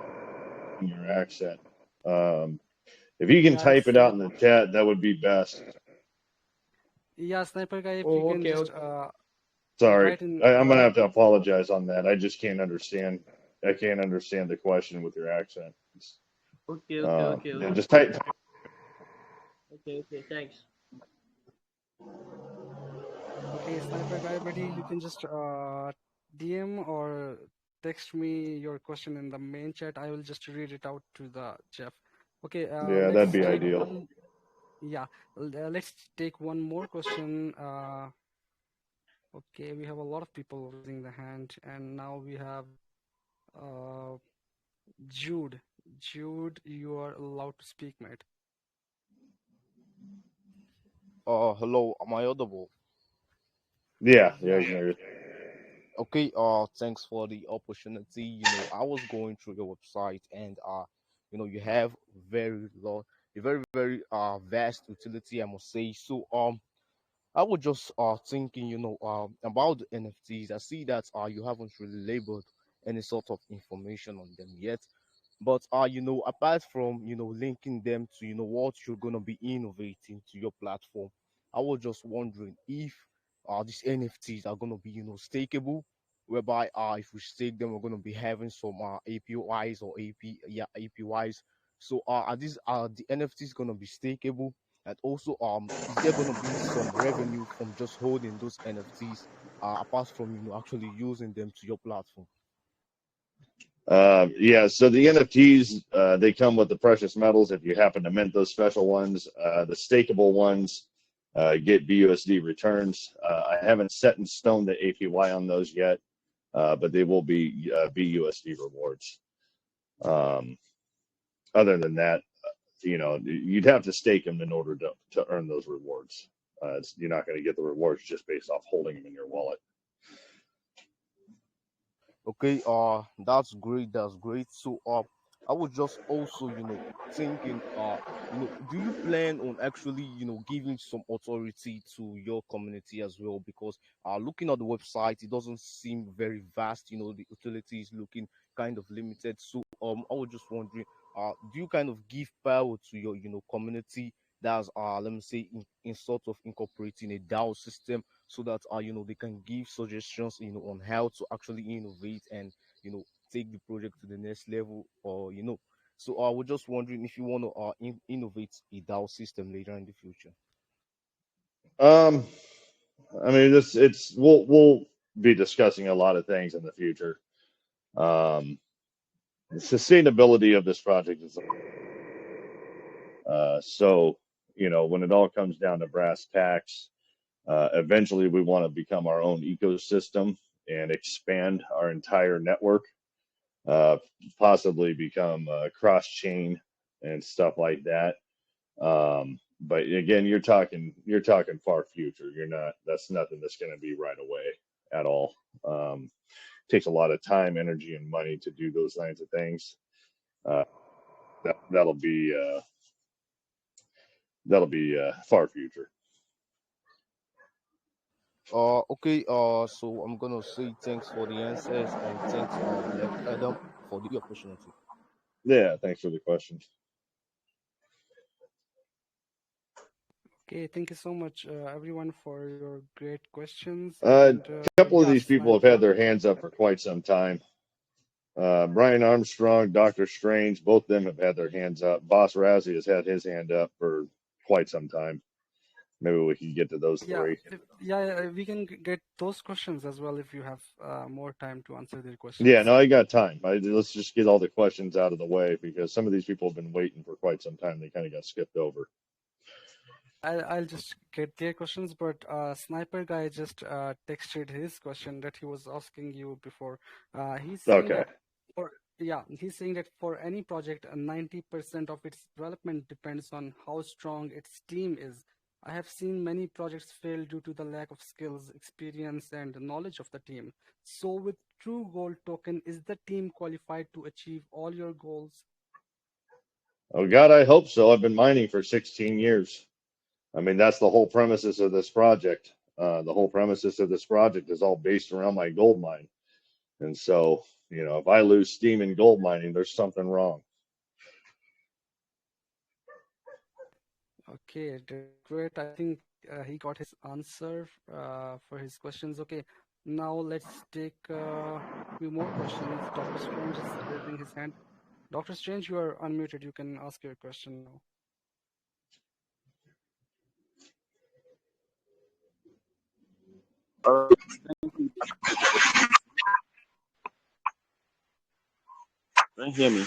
in your accent. Um, if you can Yeah, type it out in the chat, that would be best. yeah, Sniper Guy, if you Oh, can okay, just okay. Sorry, write in I'm gonna have to apologize on that. I just can't understand. I can't understand the question with your accent. Okay, okay, okay, Yeah, okay, just type. okay, okay, thanks. okay, Sniper Guy, buddy, you can just DM or text me your question in the main chat. I will just read it out to the Jeff. Okay, Yeah, that'd let's be take ideal. one. Yeah, let's take one more question. Okay, we have a lot of people raising the hand, and now we have uh, Jude. Jude, you are allowed to speak, mate. Hello, am I audible? Yeah, Yeah. you can hear you. Okay, thanks for the opportunity. I was going through your website and you have a very vast utility, I must say. So I was just thinking, about the NFTs. I see that you haven't really labeled any sort of information on them yet. But apart from linking them to what you're gonna be innovating to your platform, I was just wondering if these NFTs are gonna be stakeable, whereby if we stake them, we're gonna be having some APYs or APYs. So are these are the NFTs gonna be stakeable? And also, is there gonna be some revenue from just holding those NFTs, apart from actually using them to your platform? Yeah, so the NFTs, they come with the precious metals if you happen to mint those special ones. The stakeable ones get BUSD returns. I haven't set in stone the APY on those yet, but they will be BUSD rewards. Um, Other than that, you'd have to stake them in order to earn those rewards. You're not going to get the rewards just based off holding them in your wallet. Okay, that's great. That's great. So, I was just also, thinking, do you plan on actually, giving some authority to your community as well? Because, looking at the website, it doesn't seem very vast. The utility is looking kind of limited. So, I was just wondering, do you kind of give power to your, community that's, let me say, in sort of incorporating a DAO system, so that they can give suggestions on how to actually innovate and take the project to the next level, or so I was just wondering if you want to innovate a DAO system later in the future. Um, I mean, we'll be discussing a lot of things in the future. Um, the sustainability of this project is so when it all comes down to brass tacks, eventually we want to become our own ecosystem and expand our entire network, uh, possibly become cross chain and stuff like that. But again, you're talking far future. You're not. That's nothing that's going to be right away at all. Takes a lot of time, energy, and money to do those kinds of things. Uh, that'll be far future. Okay, so I'm gonna say thanks for the answers, and thanks Black Adam for the opportunity. Yeah. Thanks for the questions. Okay, thank you so much, everyone, for your great questions. A And couple of yeah, these people have had Sniper. their hands up for quite some time. Brian Armstrong, Doctor Strange, both of them have had their hands up. Boss Razzie has had his hand up for quite some time. Maybe we can get to those Yeah, three. we can get those questions as well if you have more time to answer their Yeah, questions. no, I got time. Let's just get all the questions out of the way because some of these people have been waiting for quite some time. They kind of got skipped over. I'll just get their questions, but Sniper guy just texted his question that he was asking you before. He's saying Okay. that he's saying that for any project, 90% of its development depends on how strong its team is. I have seen many projects fail due to the lack of skills, experience, and knowledge of the team. So with True Gold Token, is the team qualified to achieve all your goals? Oh, God, I hope so. I've been mining for 16 years. I mean, that's the whole premises of this project. The whole premises of this project is all based around my gold mine. And so, if I lose steam in gold mining, there's something wrong. Okay, that's great. I think he got his answer for his questions. Okay, now let's take a few more questions. Dr. Strange is raising his hand. Dr. Strange, you are unmuted. You can ask your question now. Thank you. Can you hear me?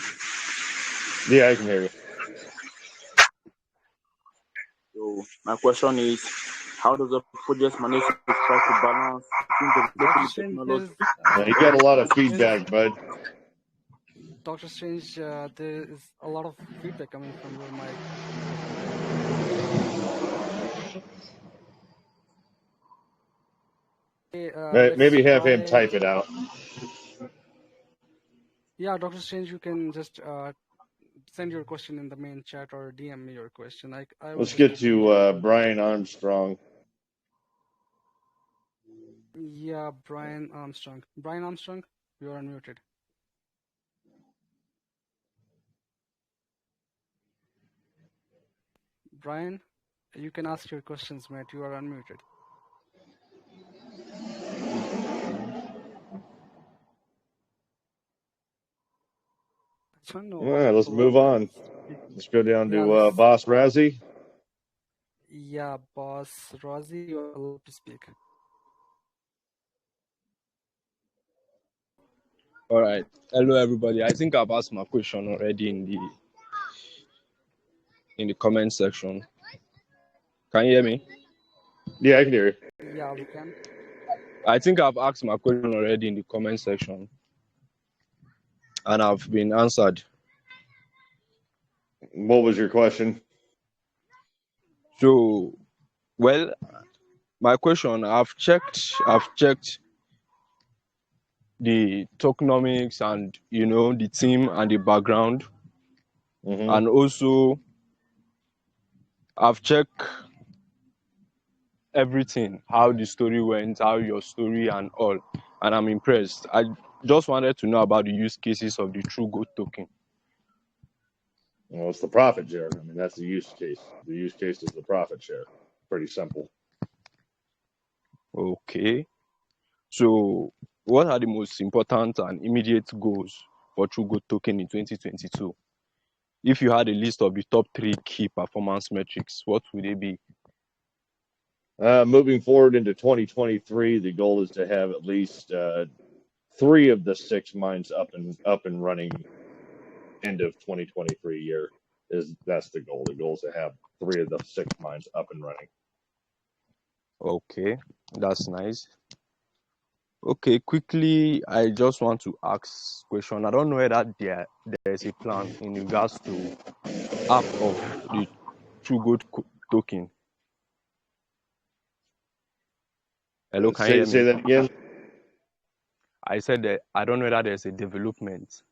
Yeah, I can hear you. So my question is, how does the project manage to strike a balance between Dr. developing the Strange, technology You got a lot of there's feedback, bud. Dr. Strange. There is a lot of feedback coming from your mic. Okay, let's Maybe have him try. type it out. Yeah, Dr. Strange, you can just send your question in the main chat or DM me your question. I will Let's just get read to it. Brian Armstrong. Yeah, Brian Armstrong. Brian Armstrong, you are unmuted. Brian, you can ask your questions, mate. You are unmuted. I don't know All why right, let's people are move doing on. this. Let's go down Yeah, to Boss Razzie. yeah, boss Rosie, you are allowed to speak. All right. Hello, everybody. I think I've asked my question already in the comment section. Can you hear me? Yeah, I can hear you. Yeah, we can. I think I've asked my question already in the comment section, and I've been answered. What was your question? So, well, my question, I've checked the tokenomics and the team and the background, and also I've checked everything, how the story went, how your story and all, and I'm impressed. I just wanted to know about the use cases of the True Gold token. Well, it's the profit share. I mean, that's the use case. The use case is the profit share. Pretty simple. Okay. So, what are the most important and immediate goals for True Gold token in 2022? If you had a list of the top 3 key performance metrics, what would they be? Moving forward into 2023, the goal is to have at least 3 of the 6 mines up and running. End of 2023 year that's the goal. The goal is to have 3 of the 6 mines up and running. Okay, that's nice. Okay, quickly, I just want to ask question. I don't know whether there is a plan in regards to app of the True Gold token. Hello, can you hear Say me? that again. I said that I don't know whether there's a development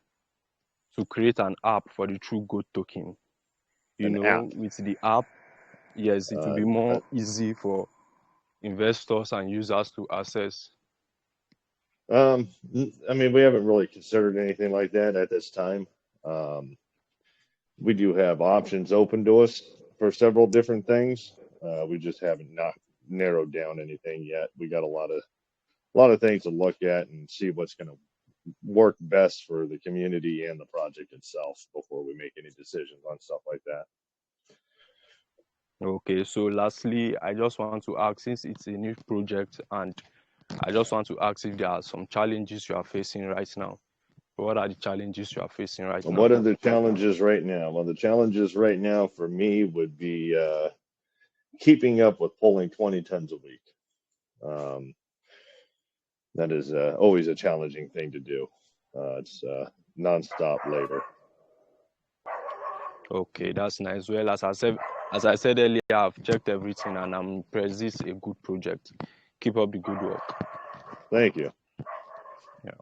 to create an app for the True Gold token. An app. With the app, yes, it will be more easy for investors and users to access. I mean, we haven't really considered anything like that at this time. We do have options open to us for several different things. We just haven't not narrowed down anything yet. We got a lot of things to look at and see what's going to work best for the community and the project itself before we make any decisions on stuff like that. Okay, so lastly, I just want to ask, since it's a new project, and I just want to ask if there are some challenges you are facing right now. What are the challenges you are facing right now? What are the challenges right now? Well, the challenges right now for me would be keeping up with pulling 20 tons a week. That is always a challenging thing to do. It's nonstop labor. Okay, that's nice. Well, as I said earlier, I've checked everything and I'm impressed. This is a good project. Keep up the good work. Thank you. Yeah.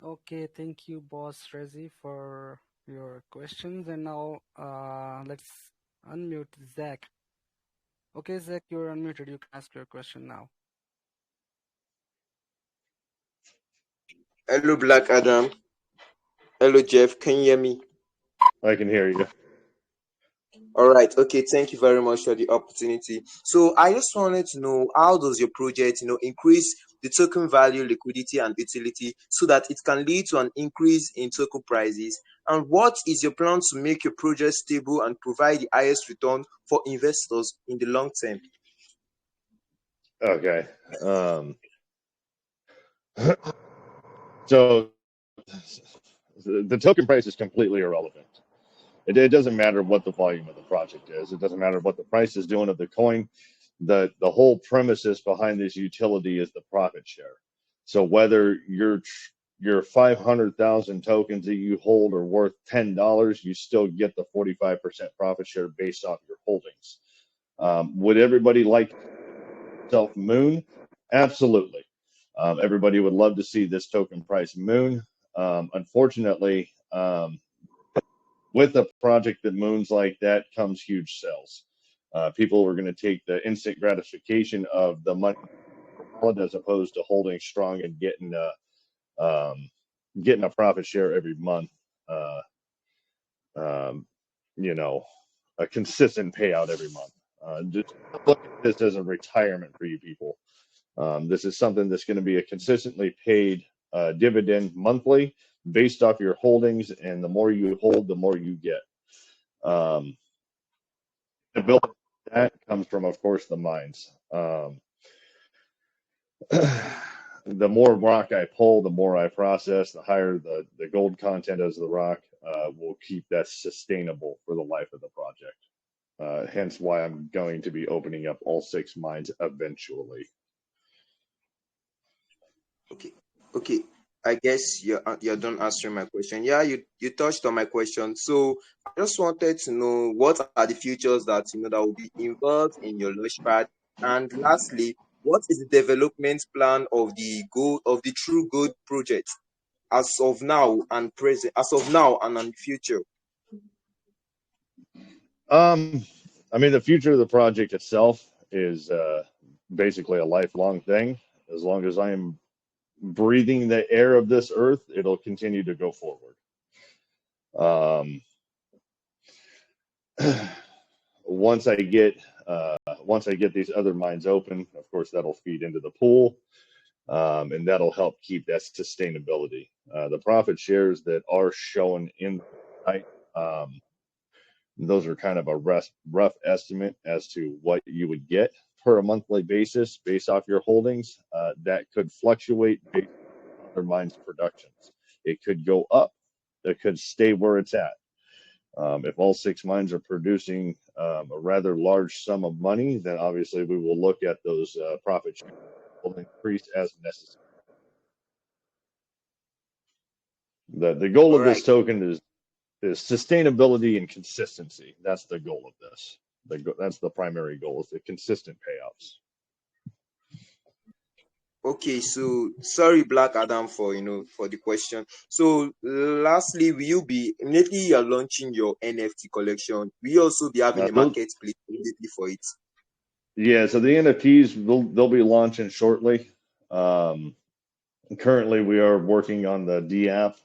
Okay, thank you, boss Rezi, for your questions. And now let's unmute Zach. Okay, Zach, you're unmuted. You can ask your question now. Hello, Black Adam. Hello, Jeff. Can you hear me? I can hear you. All right. Okay. Thank you very much for the opportunity. So I just wanted to know, how does your project, increase the token value, liquidity, and utility so that it can lead to an increase in token prices? And what is your plan to make your project stable and provide the highest return for investors in the long term? Okay. So the token price is completely irrelevant. It doesn't matter what the volume of the project is. It doesn't matter what the price is doing of the coin. The whole premises behind this utility is the profit share. So whether your 500,000 tokens that you hold are worth $10, you still get the 45% profit share based off your holdings. Would everybody like self moon? Absolutely. Everybody would love to see this token price moon. Unfortunately, with a project that moons like that comes huge sales. People are going to take the instant gratification of the money as opposed to holding strong and getting a profit share every month. A consistent payout every month. Just look at this as a retirement for you people. This is something that's going to be a consistently paid dividend monthly based off your holdings, and the more you hold, the more you get. Um, the ability that comes from, of course, the mines. The more rock I pull, the more I process, the higher the gold content as the rock will keep that sustainable for the life of the project. Hence why I'm going to be opening up all 6 mines eventually. Okay. Okay. I guess you're done answering my question. Yeah, you touched on my question. So I just wanted to know what are the features that that will be involved in your launchpad. And lastly, what is the development plan of the True Gold project as of now and present, as of now and in the future? I mean, the future of the project itself is basically a lifelong thing. As long as I am breathing the air of this earth, it'll continue to go forward. Um, once I get these other mines open, of course, that'll feed into the pool, and that'll help keep that sustainability. The profit shares that are shown in the site, those are kind of a rough estimate as to what you would get per a monthly basis based off your holdings. That could fluctuate based on other mines' productions. It could go up. It could stay where it's at. If all 6 mines are producing a rather large sum of money, then obviously we will look at those profit shares will increase as necessary. The goal All of this right. token is sustainability and consistency. That's the goal of this. That's the primary goal, is the consistent payouts. Okay, so sorry, Black Adam, for for the question. So lastly, will you be immediately you're launching your NFT collection? Will you also be having a Those, marketplace immediately for it? yeah, so the NFTs they'll be launching shortly. Currently, we are working on the D app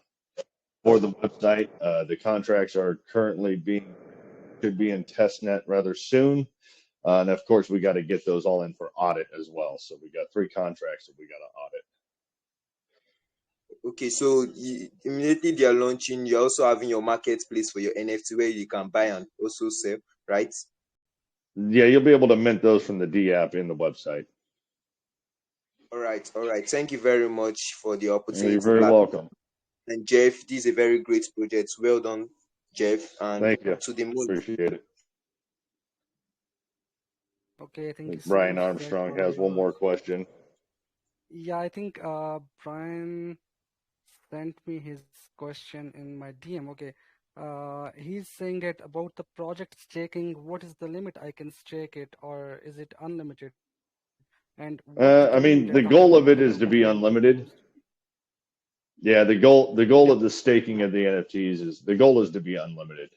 for the website. The contracts are currently should be in testnet rather soon. And of course, we got to get those all in for audit as well. So we got 3 contracts that we got to audit. Okay, so immediately they are launching, you're also having your marketplace for your NFT where you can buy and also sell, right? Yeah, you'll be able to mint those from the D app in the website. All right, all right. Thank you very much for the You're opportunity, very Black. welcome. And Jeff, this is a very great project. Well done, Jeff. And Thank you. to the moon. Appreciate it. Okay, thank you so Brian much, Zach, Armstrong for has one your. more question. Yeah, I think Brian sent me his question in my DM. Okay. He's saying that about the project staking, what is the limit I can stake it, or is it unlimited? And what I current mean, the data goal point of it can is to be be unlimited. used? Yeah, the goal Yeah. of the staking of the NFTs is the goal is to be unlimited.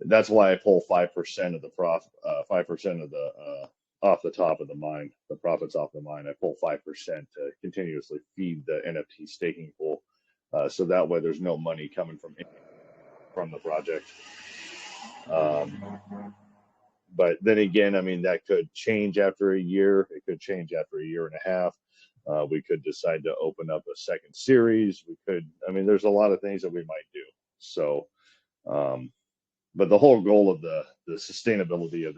That's why I pull 5% of the 5% of the off the top of the mine, the profits off the mine. I pull 5% to continuously feed the NFT staking pool, so that way there's no money coming from the project. But then again, I mean, that could change after a year. It could change after a year and a half. We could decide to open up a second series. We could, I mean, there's a lot of things that we might do. So, but the whole goal of the sustainability of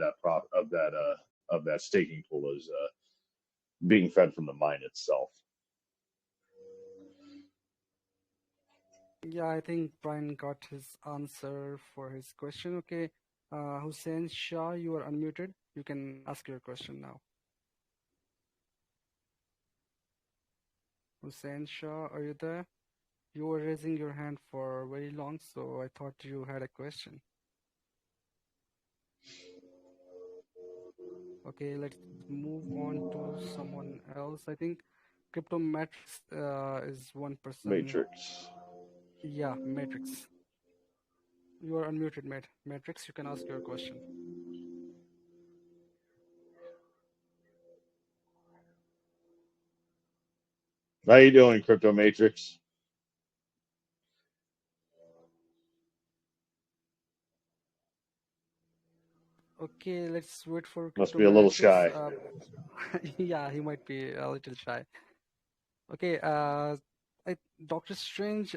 that staking pool is being fed from the mine itself. Yeah, I think Brian got his answer for his question. Okay. Hussein Shah, you are unmuted. You can ask your question now. Hussein Shah, are you there? You were raising your hand for very long, so I thought you had a question. Okay, let's move on to someone else. I think Crypto Matrix is one person. Matrix. Yeah, Matrix. You are unmuted, Matrix. You can ask your question. How you doing, Crypto Matrix? Okay, let's wait for Must Crypto be a little Matrix. shy. Yeah, he might be a little shy. Okay, Dr. Strange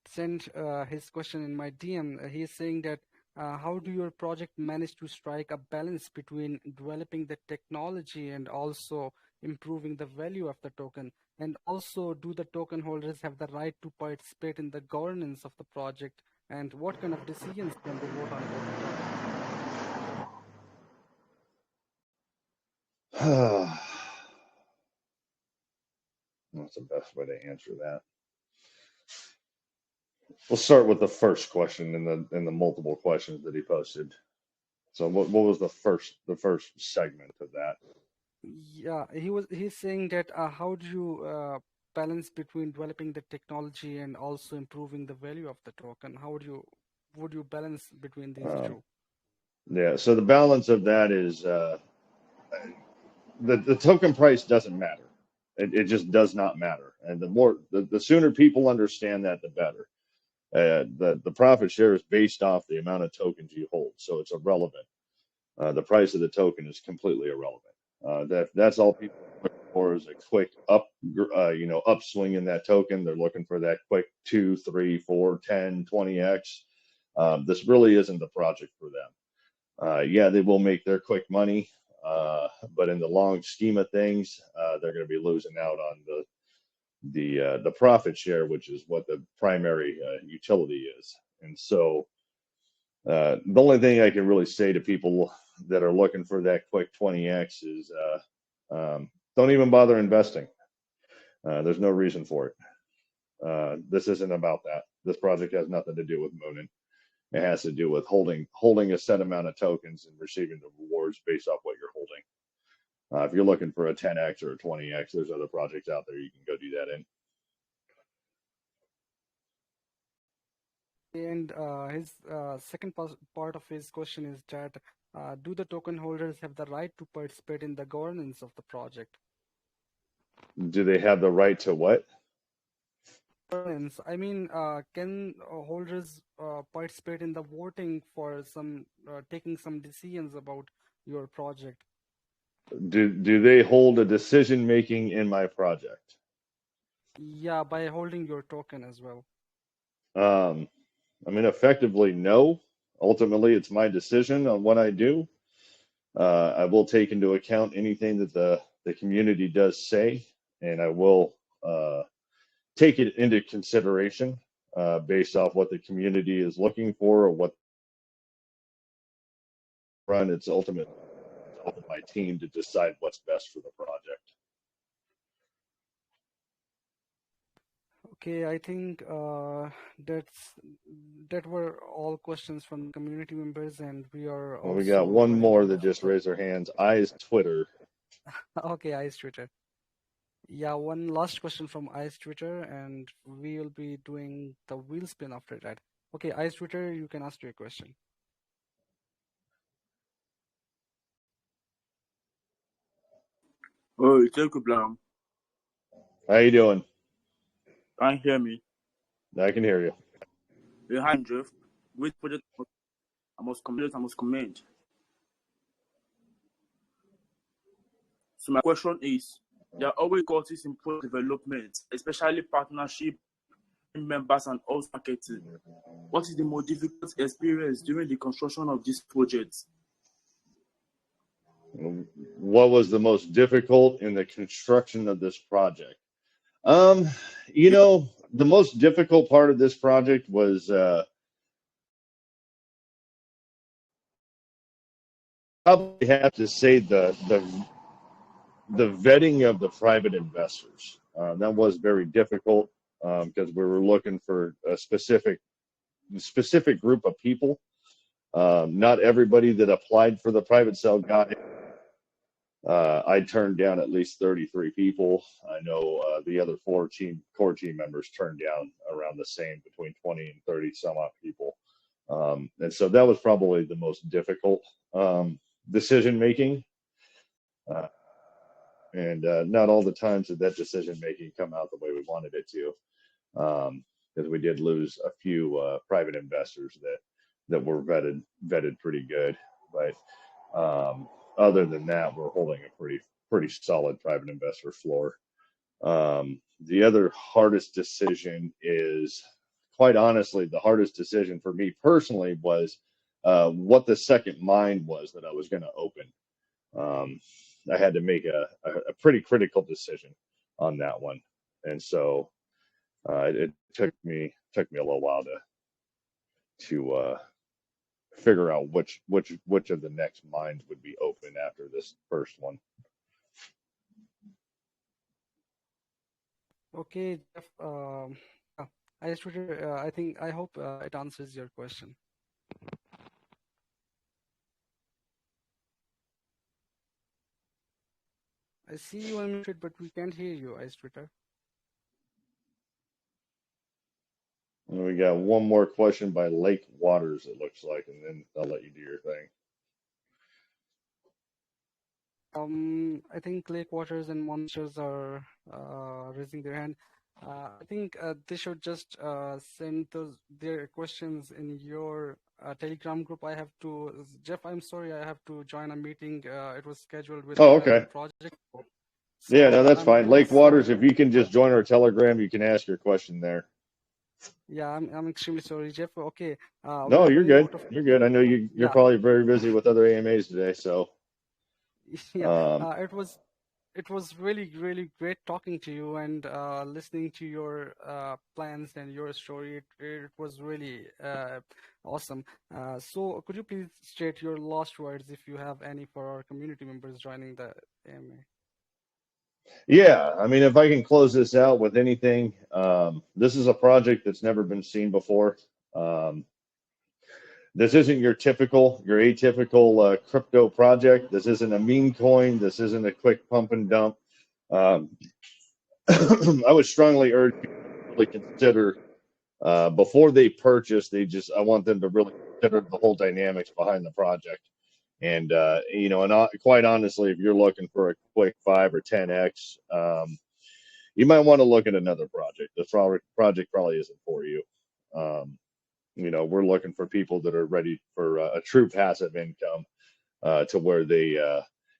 sent his question in my DM. He is saying that how do your project manage to strike a balance between developing the technology and also improving the value of the token? And also, do the token holders have the right to participate in the governance of the project? And what kind of decisions can they vote on about the project? What's the best way to answer that? We'll start with the first question in the multiple questions that he posted. So what was the first segment of that? Yeah, he's saying that how do you balance between developing the technology and also improving the value of the token? How would you balance between these two? Yeah, so the balance of that is the token price doesn't matter. It just does not matter. And the sooner people understand that, the better. The profit share is based off the amount of tokens you hold, so it's irrelevant. The price of the token is completely irrelevant. That's all people are looking for is a quick upswing in that token. They're looking for that quick 2, 3, 4, 10, 20x. This really isn't the project for them. Yeah, they will make their quick money, but in the long scheme of things, they're going to be losing out on the profit share, which is what the primary utility is. And so the only thing I can really say to people that are looking for that quick 20x is don't even bother investing. There's no reason for it. This isn't about that. This project has nothing to do with mooning. It has to do with holding a set amount of tokens and receiving the rewards based off what you're holding. If you're looking for a 10x or a 20x, there's other projects out there you can go do that in. And his second part of his question is that do the token holders have the right to participate in the governance of the project? Do they have the right to what? Governance. I mean, can holders participate in the voting for some taking some decisions about your project? Do they hold a decision making in my project? Yeah, by holding your token as well. I mean, effectively, no. Ultimately, it's my decision on what I do. I will take into account anything that the community does say, and I will take it into consideration based off what the community is looking for or what run. It's ultimately up to my team to decide what's best for the project. Okay, I think that were all questions from the community members, and we are Well, we got also one running more out that of just the. raised their hands. Eyes Twitter. Okay, Ice Twitter. Yeah, one last question from Ice Twitter, and we will be doing the wheel spin after that. Okay, Ice Twitter, you can ask your question. Oh, thank you, Blam. How you doing? Can you hear me? I can hear you. Hey, hi, Jeff. Which project I must commend. So my question is, there are always difficulties in product development, especially partnership, members, and also marketing. What is the most difficult experience during the construction of this project? What was the most difficult in the construction of this project? The most difficult part of this project was probably have to say the vetting of the private investors. That was very difficult because we were looking for a specific group of people. Not everybody that applied for the private sale got it. I turned down at least 33 people. I know the other core team members turned down around the same, between 20 and 30 some odd people. And so that was probably the most difficult decision making. And not all the times did that decision making come out the way we wanted it to, because we did lose a few private investors that were vetted pretty good. But other than that, we're holding a pretty solid private investor floor. the other hardest decision is, quite honestly, the hardest decision for me personally was what the second mine was that I was going to open. I had to make a pretty critical decision on that one, and so it took me a little while to figure out which of the next mines would be open after this first one. Okay, Jeff. I just I think I hope it answers your question. I see you unmuted, but we can't hear you, Ice Twitter. And we got one more question by Lake Waters, it looks like, and then I'll let you do your thing. I think Lake Waters and Monsters are raising their hand. I think they should just send their questions in your Telegram group. Jeff, I'm sorry, I have to join a meeting. It was scheduled with Oh, another okay. project. Yeah, no, So that's I'm fine. really Lake Waters, sorry. if you can just join our Telegram, you can ask your question there. Yeah, I'm extremely sorry, Jeff. Okay, we No, are you're running good. out of. You're good. I know you're Yeah, probably very busy with other AMAs today, so yeah. um, It was really, really great talking to you and listening to your plans and your story. It was really awesome. So could you please state your last words if you have any for our community members joining the AMA? yeah. I mean, if I can close this out with anything, this is a project that's never been seen before. Um, this isn't your atypical crypto project. This isn't a meme coin. This isn't a quick pump and dump. Um, I would strongly urge people to really consider before they purchase. I want them to really consider the whole dynamics behind the project. And quite honestly, if you're looking for a quick 5 or 10x, you might want to look at another project. This project probably isn't for you. Um, we're looking for people that are ready for a true passive income to where they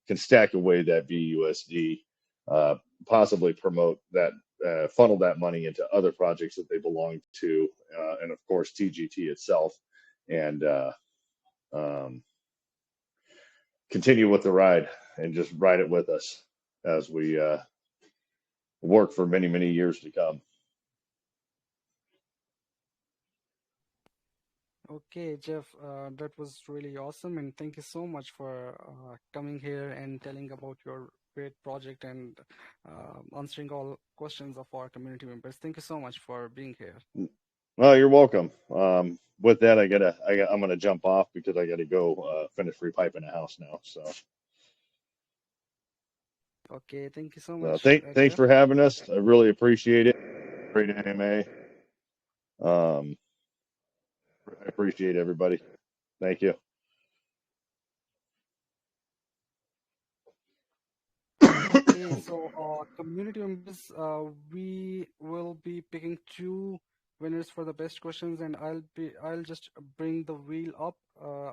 can stack away that BUSD, uh, possibly promote that, funnel that money into other projects that they belong to, and of course TGT itself, and um, continue with the ride and just ride it with us as we work for many, many years to come. Okay, Jeff, that was really awesome, and thank you so much for coming here and telling about your great project and answering all questions of our community members. Thank you so much for being here. Well, you're welcome. With that, I'm gonna jump off because I gotta go finish repiping a house now. So Okay, thank you so much, thanks Jeff. for having us. I really appreciate it. Great anime. I appreciate everybody. Thank you. Okay, so community members, we will be picking two winners for the best questions, and I'll just bring the wheel up,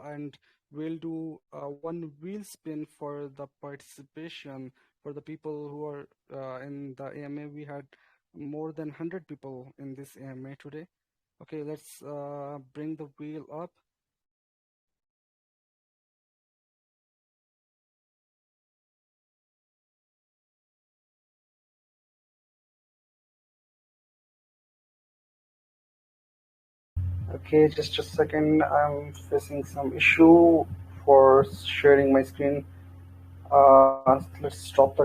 and we'll do one wheel spin for the participation for the people who are in the AMA. We had more than 100 people in this AMA today. Okay, let's bring the wheel up. Okay, just a second. I'm facing some issue for sharing my screen. Let's stop the